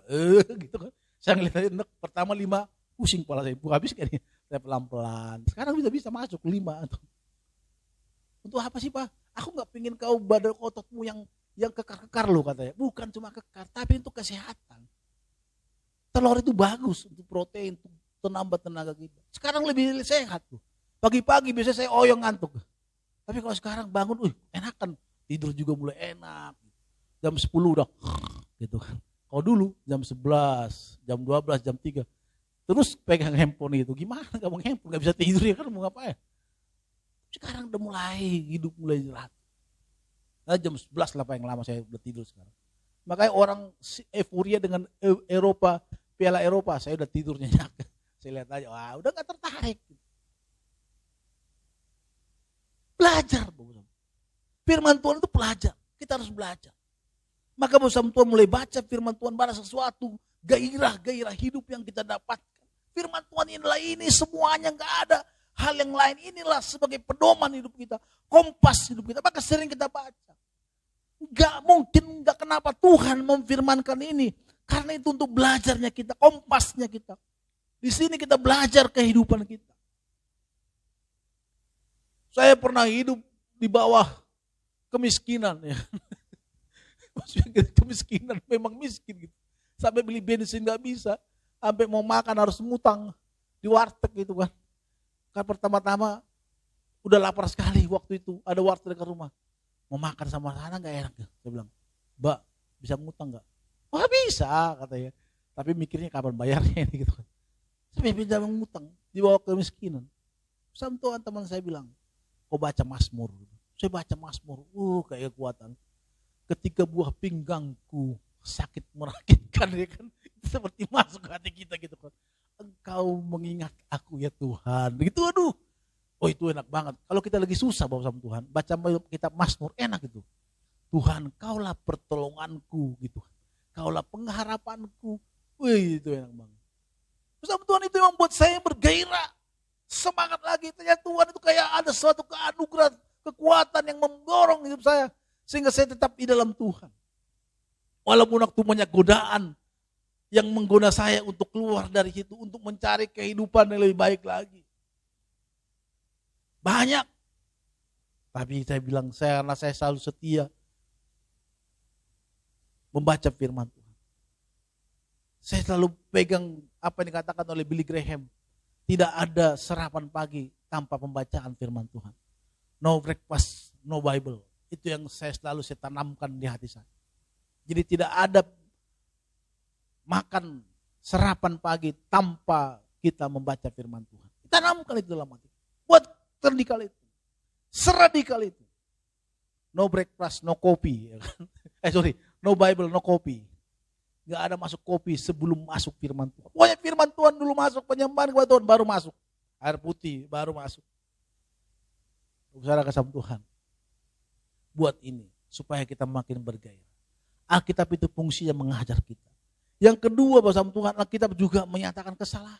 Gitu kan. Saya ngeliatnya enak. Pertama 5, pusing kepala saya. Habis kayaknya. Saya pelan-pelan. Sekarang bisa masuk 5. Untuk apa sih Pak? Aku gak pengen kau badan ototmu yang kekar-kekar loh katanya. Bukan cuma kekar, tapi untuk kesehatan. Telur itu bagus untuk protein, untuk menambah tenaga kita. Sekarang lebih sehat tuh. Pagi-pagi biasanya saya oyong ngantuk. Tapi kalau sekarang bangun, enakan. Tidur juga mulai enak. Jam 10 udah gitu kan. Kalau dulu jam 11, jam 12, jam 3. Terus pegang handphone itu. Gimana kamu handphone? Gak bisa tidur ya kan, mau ngapain? Sekarang udah mulai jelas. Nah, jam 11 lah paling lama saya udah tidur sekarang. Makanya orang euforia dengan Eropa, Piala Eropa, saya udah tidur nyenyak. Saya lihat aja, wah udah gak tertarik. Belajar. Firman Tuhan itu pelajar. Kita harus belajar. Maka bersama Tuhan mulai baca firman Tuhan, pada sesuatu gairah hidup yang kita dapatkan. Firman Tuhan inilah ini semuanya, gak ada hal yang lain. Inilah sebagai pedoman hidup kita, kompas hidup kita. Maka sering kita baca. Gak mungkin, gak kenapa Tuhan memfirmankan ini. Karena itu untuk belajarnya kita, kompasnya kita. Di sini kita belajar kehidupan kita. Saya pernah hidup di bawah kemiskinan ya. Maksudnya kemiskinan, memang miskin gitu. Sampai beli bensin gak bisa. Sampai mau makan harus ngutang di warteg gitu kan. Kan pertama-tama udah lapar sekali waktu itu. Ada warteg dekat rumah. Mau makan sama sana gak enak ya. Saya bilang, Mbak bisa ngutang gak? Wah bisa katanya. Tapi mikirnya kapan bayarnya ini gitu kan. Sampai pinjam ngutang di bawah kemiskinan. Sampai teman saya bilang, kau baca Mazmur. Saya baca Mazmur, kayak kekuatan. Ketika buah pinggangku sakit merakitkan, ya kan, itu seperti masuk ke hati kita gitu kan. Engkau mengingat aku ya Tuhan, gitu aduh. Oh itu enak banget. Kalau kita lagi susah bawa sama Tuhan, baca kitab Mazmur enak gitu. Tuhan, kaulah pertolonganku gitu. Kaulah pengharapanku. Wih itu enak banget. Bersama Tuhan itu yang membuat saya bergairah. Semangat lagi. Ternyata Tuhan itu kayak ada suatu keanugeraan, kekuatan yang mendorong hidup saya. Sehingga saya tetap di dalam Tuhan. Walaupun waktu banyak godaan yang menggoda saya untuk keluar dari situ, untuk mencari kehidupan yang lebih baik lagi. Banyak. Tapi saya bilang, karena saya selalu setia membaca firman Tuhan. Saya selalu pegang apa yang dikatakan oleh Billy Graham. Tidak ada sarapan pagi tanpa pembacaan firman Tuhan. No breakfast, no Bible. Itu yang saya tanamkan di hati saya. Jadi tidak ada makan sarapan pagi tanpa kita membaca firman Tuhan. Tanamkan itu dalam hati. Buat radikal itu. Seradikal itu. No breakfast, no coffee. No Bible, no coffee. Gak ada masuk kopi sebelum masuk firman Tuhan. Pokoknya firman Tuhan dulu masuk, penyembahan kepada Tuhan baru masuk. Air putih baru masuk. Saudara kasih Tuhan. Buat ini, supaya kita makin bergairah. Alkitab itu fungsinya mengajar kita. Yang kedua bersama Tuhan, Alkitab juga menyatakan kesalahan.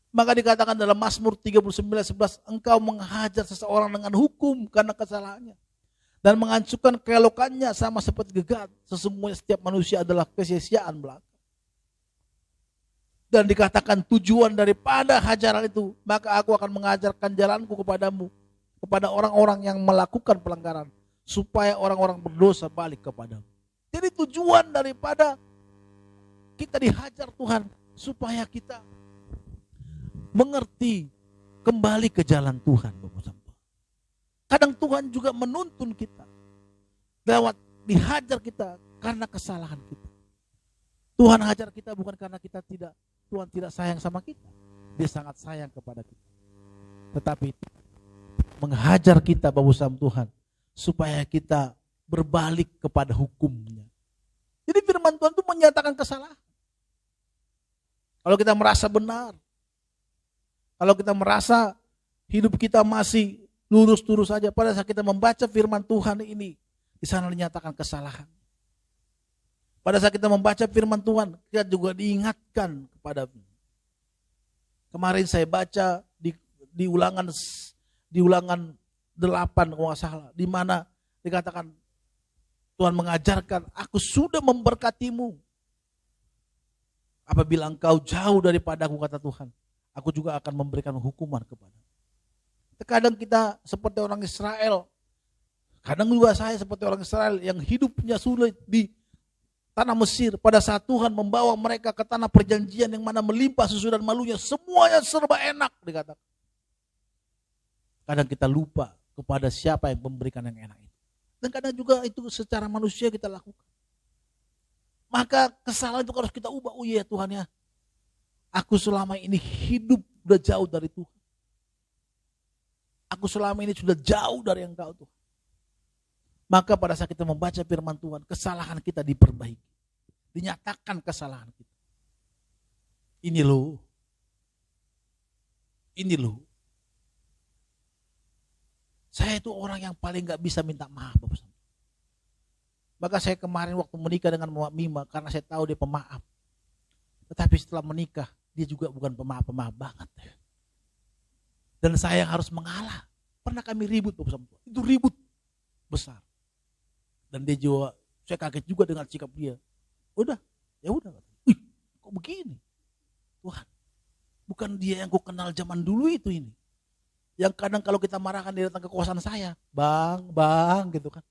Maka dikatakan dalam Mazmur 39:11, engkau menghajar seseorang dengan hukum karena kesalahannya. Dan menghancurkan keelokannya sama seperti gegat. Sesungguhnya setiap manusia adalah kesia-siaan belaka. Dan dikatakan tujuan daripada hajaran itu, maka aku akan mengajarkan jalanku kepadamu, kepada orang-orang yang melakukan pelanggaran, supaya orang-orang berdosa balik kepadamu. Jadi Jadi tujuan daripada kita dihajar Tuhan supaya kita mengerti kembali ke jalan Tuhan. Kadang Tuhan juga menuntun kita lewat dihajar kita karena kesalahan kita. Tuhan hajar kita bukan karena Tuhan tidak sayang sama kita. Dia sangat sayang kepada kita. Tetapi menghajar kita Bapak Sam Tuhan supaya kita berbalik kepada hukumnya. Jadi firman Tuhan itu menyatakan kesalahan. Kalau kita merasa benar, kalau kita merasa hidup kita masih lurus-lurus saja, pada saat kita membaca firman Tuhan ini, di sana dinyatakan kesalahan. Pada saat kita membaca firman Tuhan, kita juga diingatkan kepada. Kemarin saya baca di ulangan 8 kalau nggak salah, di mana dikatakan Tuhan mengajarkan, aku sudah memberkatimu. Apabila engkau jauh daripada aku, kata Tuhan, aku juga akan memberikan hukuman kepada. Terkadang kita seperti orang Israel, kadang juga saya seperti orang Israel yang hidupnya sulit di tanah Mesir. Pada saat Tuhan membawa mereka ke tanah perjanjian yang mana melimpah susu dan malunya, semuanya serba enak dikatakan. Kadang kita lupa kepada siapa yang memberikan yang enak itu. Dan kadang juga itu secara manusia kita lakukan. Maka kesalahan itu harus kita ubah. Oh iya Tuhan ya, aku selama ini hidup udah jauh dari Tuhan. Aku selama ini sudah jauh dari Engkau Tuhan. Maka pada saat kita membaca firman Tuhan, kesalahan kita diperbaiki. Dinyatakan kesalahan kita. Ini loh. Saya itu orang yang paling gak bisa minta maaf. Maka saya kemarin waktu menikah dengan Mama Mima, karena saya tahu dia pemaaf. Tetapi setelah menikah, dia juga bukan pemaaf-pemaaf banget. Dan saya yang harus mengalah. Pernah kami ribut, itu ribut besar. Dan dia juga, saya kaget juga dengan sikap dia. Ya udah. Kok begini? Tuhan, bukan dia yang ku kenal zaman dulu itu ini. Yang kadang kalau kita marahkan dia datang ke kosan saya, bang, gitu kan.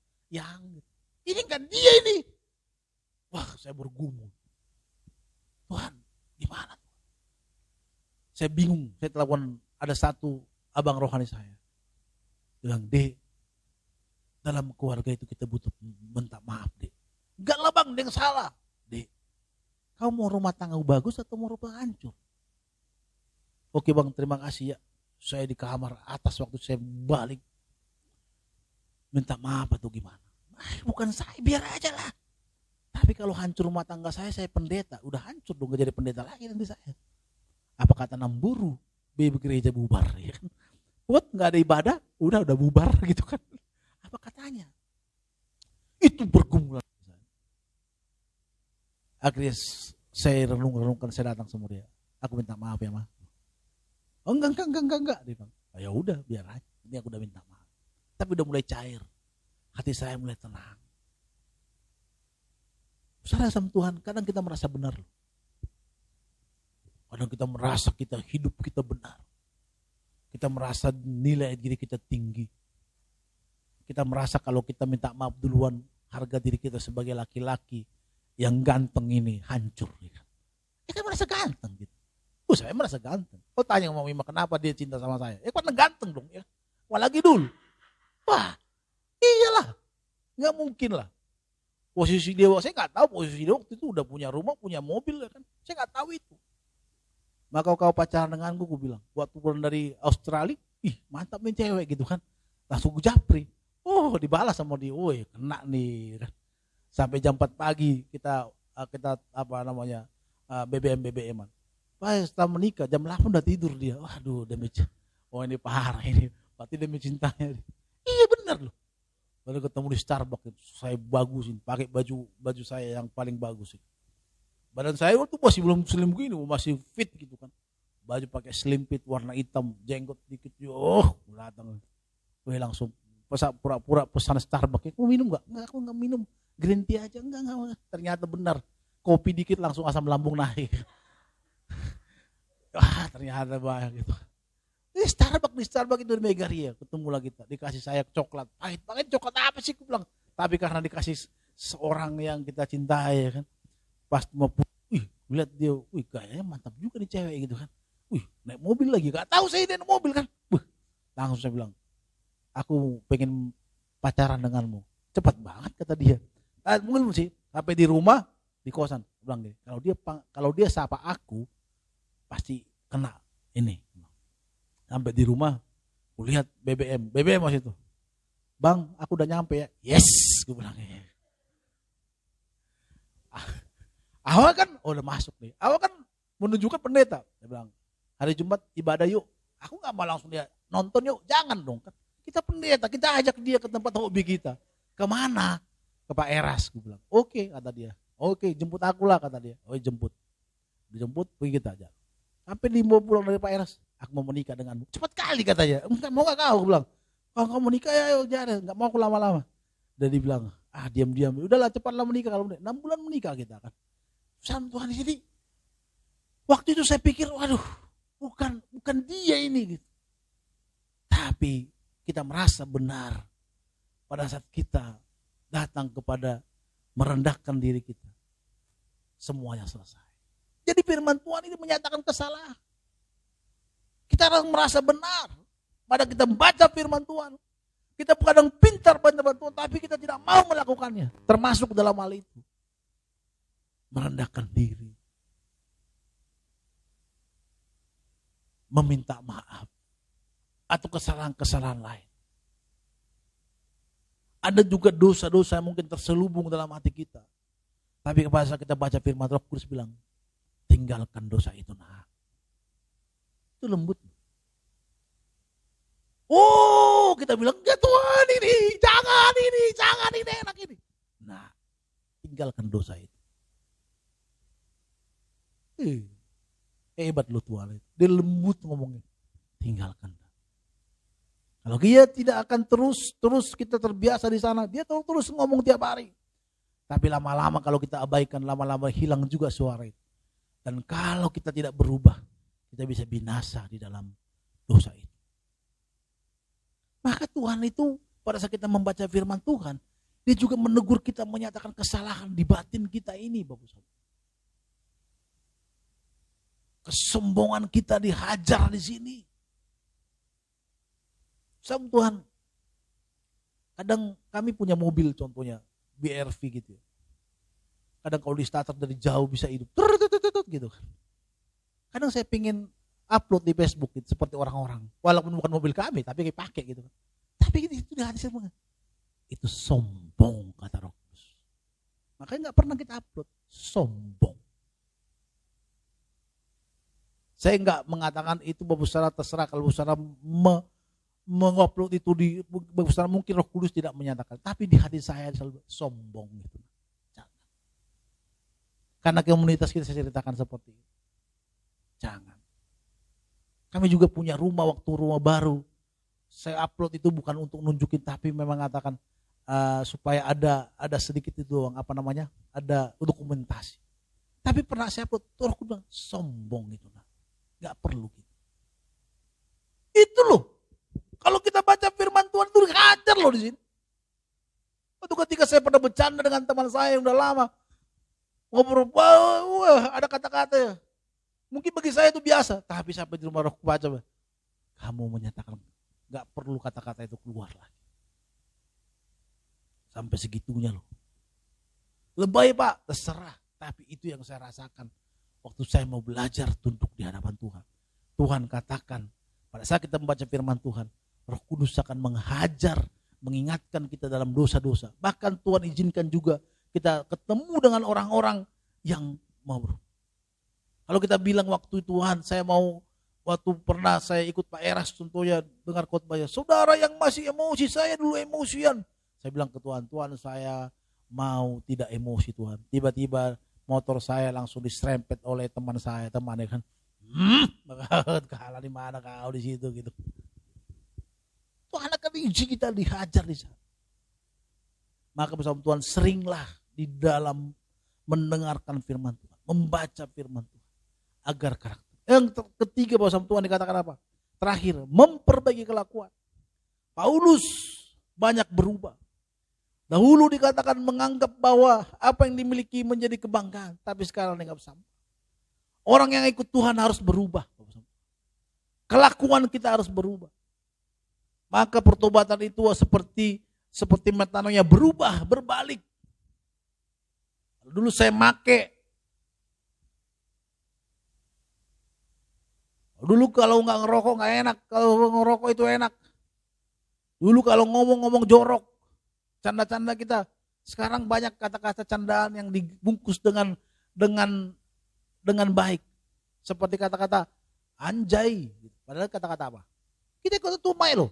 Ini kan dia ini. Wah, saya bergumul. Tuhan, gimana? Saya bingung. Saya telepon, ada satu abang rohani saya. Bilang, Dek, dalam keluarga itu kita butuh minta maaf, Dek. Enggak lah bang, dia yang salah. Dek, kau mau rumah tangga bagus atau mau rumah hancur? Oke bang, terima kasih ya. Saya di kamar atas waktu saya balik. Minta maaf atau gimana? Bukan saya, biar aja lah. Tapi kalau hancur rumah tangga saya pendeta. Udah hancur dong, gak jadi pendeta lagi nanti saya. Apa kata Namburu? Gereja bubar. Ya kan? Buat gak ada ibadah, udah bubar gitu kan. Apa katanya? Itu bergumulan. Akhirnya saya renung-renungkan, saya datang sama dia. Aku minta maaf ya Ma. Oh enggak. Dia bilang, ya udah biar aja. Ini aku udah minta maaf. Tapi udah mulai cair. Hati saya mulai tenang. Saudara sama Tuhan, kadang kita merasa benar. Kadang kita merasa hidup kita benar. Kita merasa nilai diri kita tinggi. Kita merasa kalau kita minta maaf duluan, harga diri kita sebagai laki-laki yang ganteng ini hancur. Kita merasa ganteng gitu. Saya merasa ganteng. Kau tanya sama Mima kenapa dia cinta sama saya? Karena ganteng dong ya. Apalagi dulu. Wah, iyalah. Nggak mungkin lah. Posisi dia, saya nggak tahu posisi dia waktu itu udah punya rumah, punya mobil ya kan. Saya nggak tahu itu. Maka kau pacaran denganku, gue bilang. Waktu pulang dari Australia, mantap nih cewek gitu kan. Langsung gue japri. Oh dibalas sama dia, woi kena nih. Sampai jam 4 pagi kita BBM-an. Setelah menikah jam 8 udah tidur dia. Waduh ini parah ini. Berarti demi cintanya. Iya benar loh. Baru ketemu di Starbucks, saya bagusin, pakai baju saya yang paling bagus. Badan saya waktu masih belum slim begini, masih fit gitu kan. Baju pakai slim fit warna hitam, jenggot dikit. Datang. Gue langsung pura-pura pesan Starbucks. Kamu minum enggak? Enggak, aku enggak minum. Green tea aja enggak. Ternyata benar. Kopi dikit langsung asam lambung naik. Ternyata banyak gitu. Di Starbucks itu di Megaria, ketemu lagi dikasih saya coklat. Pahit banget coklat apa sih aku bilang. Tapi karena dikasih seorang yang kita cintai kan. Pas mau lihat dia, kayaknya mantap juga nih cewek gitu kan. Naik mobil lagi, gak tahu saya dia naik mobil kan. Langsung saya bilang, aku pengen pacaran denganmu. Cepat banget kata dia. Mungkin sih sampai di rumah, di kosan, bilang gini, kalau dia sapa aku pasti kena ini. Sampai di rumah, aku lihat BBM masih itu. Bang, aku udah nyampe ya. Yes, gue bilang. Awal kan udah masuk nih. Awal kan menunjukkan pendeta. Dia bilang, hari Jumat ibadah yuk. Aku gak mau langsung dia nonton yuk. Jangan dong. Kita pendeta, kita ajak dia ke tempat hobi kita. Kemana? Ke Pak Eras. Gue bilang, oke kata dia. Oke, jemput aku lah kata dia. Oh jemput. Dijemput, pergi kita aja. Sampai dibawa pulang dari Pak Eras. Aku mau menikah denganmu. Cepat kali katanya. Mau gak kau? Gue bilang, kalau kamu menikah ya jangan. Gak mau aku lama-lama. Dan dia bilang, diam-diam. Udahlah cepatlah menikah. Kalau 6 bulan menikah kita kan. Sama Tuhan di sini. Waktu itu saya pikir, waduh, bukan dia ini gitu. Tapi kita merasa benar pada saat kita datang kepada merendahkan diri kita. Semuanya selesai. Jadi firman Tuhan ini menyatakan kesalahan. Kita harus merasa benar pada kita membaca firman Tuhan. Kita kadang pintar baca firman Tuhan, tapi kita tidak mau melakukannya. Termasuk dalam hal itu. Merendahkan diri. Meminta maaf. Atau kesalahan-kesalahan lain. Ada juga dosa-dosa yang mungkin terselubung dalam hati kita. Tapi kepada kita baca firman Roh Kudus bilang, tinggalkan dosa itu nak. Itu lembut. Oh, kita bilang, enggak Tuhan ini, jangan ini, enak ini. Nah, tinggalkan dosa itu. Hebat lu Tuhan. Dia lembut ngomongnya. Tinggalkan. Kalau dia tidak akan terus kita terbiasa di sana, dia terus ngomong tiap hari. Tapi lama-lama kalau kita abaikan, lama-lama hilang juga suara itu. Dan kalau kita tidak berubah, kita bisa binasa di dalam dosa itu. Maka Tuhan itu pada saat kita membaca firman Tuhan, dia juga menegur kita, menyatakan kesalahan di batin kita ini, Bapak Saudara. Kesombongan kita dihajar di sini. Sama Tuhan, kadang kami punya mobil contohnya, BRV gitu ya. Kadang kalau di starter dari jauh bisa hidup, gitu kan. Kadang saya pingin upload di Facebook gitu, seperti orang-orang. Walaupun bukan mobil kami, tapi pakai gitu kan. Tapi itu di hati saya banget. Itu sombong kata Roh Kudus. Makanya gak pernah kita upload, sombong. Saya gak mengatakan itu Bapak Saudara terserah kalau Bapak Saudara mengupload itu di Bapak Saudara, mungkin Roh Kudus tidak menyatakan, tapi di hati saya selalu sombong gitu. Jangan. Karena komunitas kita saya ceritakan seperti itu. Jangan. Kami juga punya rumah waktu rumah baru. Saya upload itu bukan untuk nunjukin, tapi memang mengatakan supaya ada sedikit itu doang, ada dokumentasi. Tapi pernah saya upload, Roh Kudus bilang sombong itu, nggak perlu gitu. Itu loh. Kalau kita baca firman Tuhan itu hajar loh di sini. Waktu ketika saya pernah bercanda dengan teman saya yang udah lama, ngobrol, ada kata-kata ya. Mungkin bagi saya itu biasa, tapi sampai di rumah Roh baca, kamu menyatakan nggak perlu kata-kata itu keluar lagi. Sampai segitunya loh. Lebay Pak, terserah. Tapi itu yang saya rasakan waktu saya mau belajar tunduk di hadapan Tuhan. Tuhan katakan, pada saat kita membaca firman Tuhan, Roh Kudus akan menghajar, mengingatkan kita dalam dosa-dosa. Bahkan Tuhan izinkan juga kita ketemu dengan orang-orang yang mau. Kalau kita bilang waktu Tuhan, waktu pernah saya ikut Pak Eras contohnya dengar khotbahnya, saudara yang masih emosi, saya dulu emosian. Saya bilang ke Tuhan, Tuhan saya mau tidak emosi Tuhan. Tiba-tiba motor saya langsung diserempet oleh temannya kan. Kalah di mana kau di situ gitu. Tuhan akan izin kita dihajar di sana. Maka bersama Tuhan seringlah di dalam mendengarkan firman Tuhan, membaca firman Tuhan agar karakter. Yang ketiga bersama Tuhan dikatakan apa? Terakhir, memperbaiki kelakuan. Paulus banyak berubah. Dahulu dikatakan menganggap bahwa apa yang dimiliki menjadi kebanggaan, tapi sekarang dianggap sampah. Orang yang ikut Tuhan harus berubah. Kelakuan kita harus berubah. Maka pertobatan itu seperti metanoia, berubah, berbalik. Dulu saya make. Dulu kalau nggak ngerokok nggak enak, kalau ngerokok itu enak. Dulu kalau ngomong-ngomong jorok, canda-canda kita. Sekarang banyak kata-kata candaan yang dibungkus dengan baik. Seperti kata-kata anjay. Padahal kata-kata apa? Kita ikut tumai loh.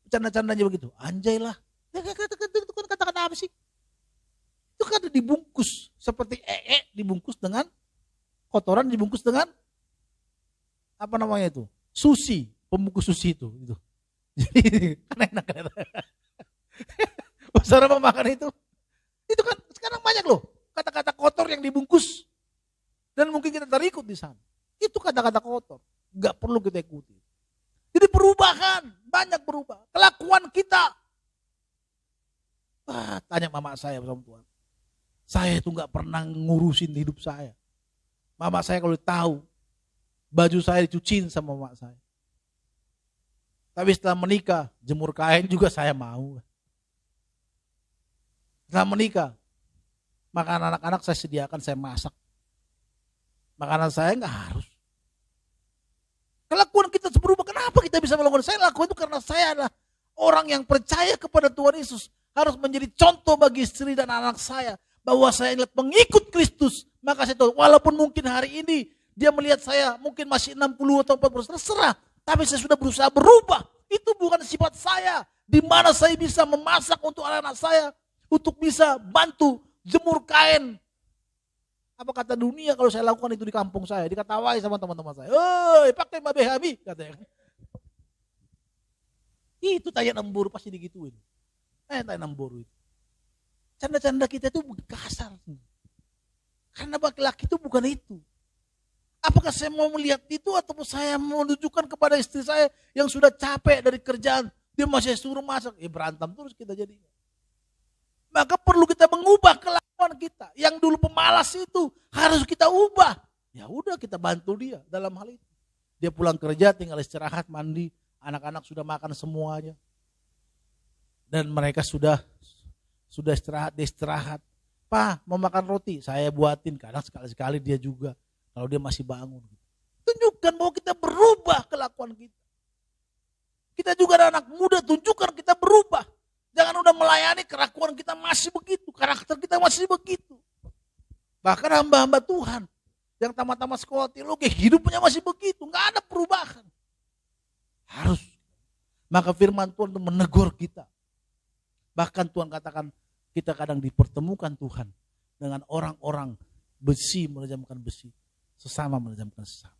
Canda-candanya begitu. Anjay lah. Itu kan kata-kata apa sih? Itu kan dibungkus. Seperti dibungkus dengan kotoran, dibungkus dengan apa namanya itu? Sushi. Pembungkus sushi itu. Jadi kan enak. Saudara memakan itu kan sekarang banyak loh kata-kata kotor yang dibungkus dan mungkin kita terikut di sana. Itu kata-kata kotor, nggak perlu kita ikuti. Jadi perubahan banyak berubah, kelakuan kita. Tanya mama saya sama Tuhan, saya itu nggak pernah ngurusin hidup saya. Mama saya kalau tahu baju saya dicuciin sama mama saya. Tapi setelah menikah, jemur kain juga saya mau. Setelah menikah, makanan anak-anak saya sediakan, saya masak. Makanan saya nggak harus. Kelakuan kita berubah. Kenapa kita bisa melakukan? Saya lakukan itu karena saya adalah orang yang percaya kepada Tuhan Yesus. Harus menjadi contoh bagi istri dan anak saya. Bahwa saya adalah pengikut Kristus. Maka saya tahu, walaupun mungkin hari ini dia melihat saya mungkin masih 60 atau 40%, terserah. Tapi saya sudah berusaha berubah. Itu bukan sifat saya. Di mana saya bisa memasak untuk anak-anak saya. Untuk bisa bantu jemur kain. Apa kata dunia kalau saya lakukan itu di kampung saya. Dikatawai sama teman-teman saya. "Oi, pakai Mbak Behabi," katanya. Itu tanya nembur pasti digituin. Tanya nembur itu. Canda-canda kita itu kasar. Karena laki-laki itu bukan itu. Apakah saya mau melihat itu atau saya mau menunjukkan kepada istri saya yang sudah capek dari kerjaan, dia masih suruh masak, berantem terus kita jadinya. Maka perlu kita mengubah kelakuan kita. Yang dulu pemalas itu harus kita ubah. Ya udah kita bantu dia dalam hal itu. Dia pulang kerja tinggal istirahat, mandi, anak-anak sudah makan semuanya. Dan mereka sudah istirahat, dia istirahat. "Pak, mau makan roti?" Saya buatin, kadang sekali-sekali dia juga. Kalau dia masih bangun. Tunjukkan bahwa kita berubah kelakuan kita. Kita juga ada anak muda, tunjukkan kita berubah. Jangan udah melayani kelakuan kita masih begitu. Karakter kita masih begitu. Bahkan hamba-hamba Tuhan. Yang tamat-tamat sekolah teologi, hidupnya masih begitu. Nggak ada perubahan. Harus. Maka firman Tuhan itu menegur kita. Bahkan Tuhan katakan kita kadang dipertemukan Tuhan. Dengan orang-orang besi menajamkan besi. Sesama menajamkan sesama.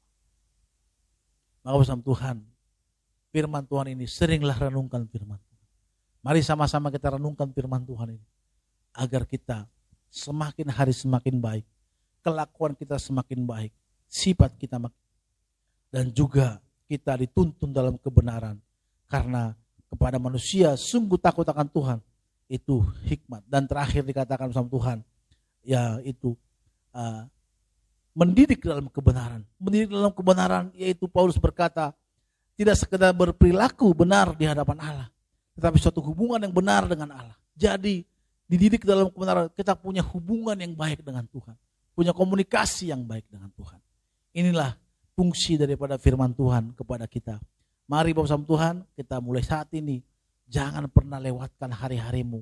Maka bersama Tuhan, firman Tuhan ini seringlah renungkan firman Tuhan. Mari sama-sama kita renungkan firman Tuhan ini. Agar kita semakin hari semakin baik. Kelakuan kita semakin baik. Sifat kita dan juga kita dituntun dalam kebenaran. Karena kepada manusia sungguh takut akan Tuhan. Itu hikmat. Dan terakhir dikatakan bersama Tuhan. Yaitu mendidik dalam kebenaran. Mendidik dalam kebenaran yaitu Paulus berkata, tidak sekedar berperilaku benar di hadapan Allah, tetapi suatu hubungan yang benar dengan Allah. Jadi dididik dalam kebenaran, kita punya hubungan yang baik dengan Tuhan. Punya komunikasi yang baik dengan Tuhan. Inilah fungsi daripada firman Tuhan kepada kita. Mari bersama Tuhan, kita mulai saat ini. Jangan pernah lewatkan hari-harimu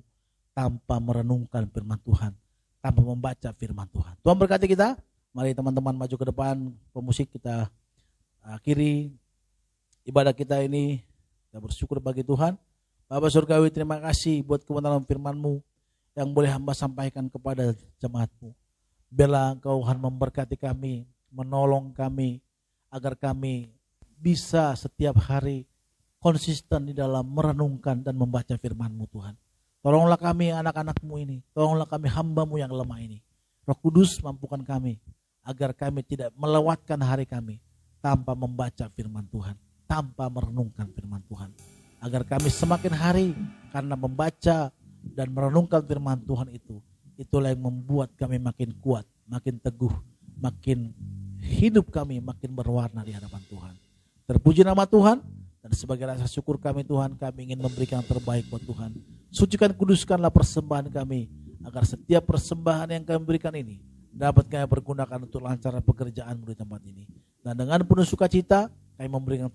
tanpa merenungkan firman Tuhan. Tanpa membaca firman Tuhan. Tuhan berkati kita. Mari teman-teman maju ke depan, pemusik kita akhiri ibadah kita ini. Kita bersyukur bagi Tuhan. Bapa Surgawi, terima kasih buat kebenaran firman-Mu yang boleh hamba sampaikan kepada jemaat-Mu. Biarlah Engkau Tuhan memberkati kami, menolong kami, agar kami bisa setiap hari konsisten di dalam merenungkan dan membaca firman-Mu Tuhan. Tolonglah kami anak-anak-Mu ini, tolonglah kami hamba-Mu yang lemah ini. Roh Kudus mampukan kami, agar kami tidak melewatkan hari kami tanpa membaca firman Tuhan, tanpa merenungkan firman Tuhan. Agar kami semakin hari karena membaca, dan merenungkan firman Tuhan itu. Itulah yang membuat kami makin kuat, makin teguh, makin hidup kami makin berwarna di hadapan Tuhan. Terpuji nama Tuhan, dan sebagai rasa syukur kami Tuhan, kami ingin memberikan yang terbaik buat Tuhan. Sucikan, kuduskanlah persembahan kami, agar setiap persembahan yang kami berikan ini dapat kami pergunakan untuk lancar pekerjaan di tempat ini. Dan dengan penuh sukacita kami memberikan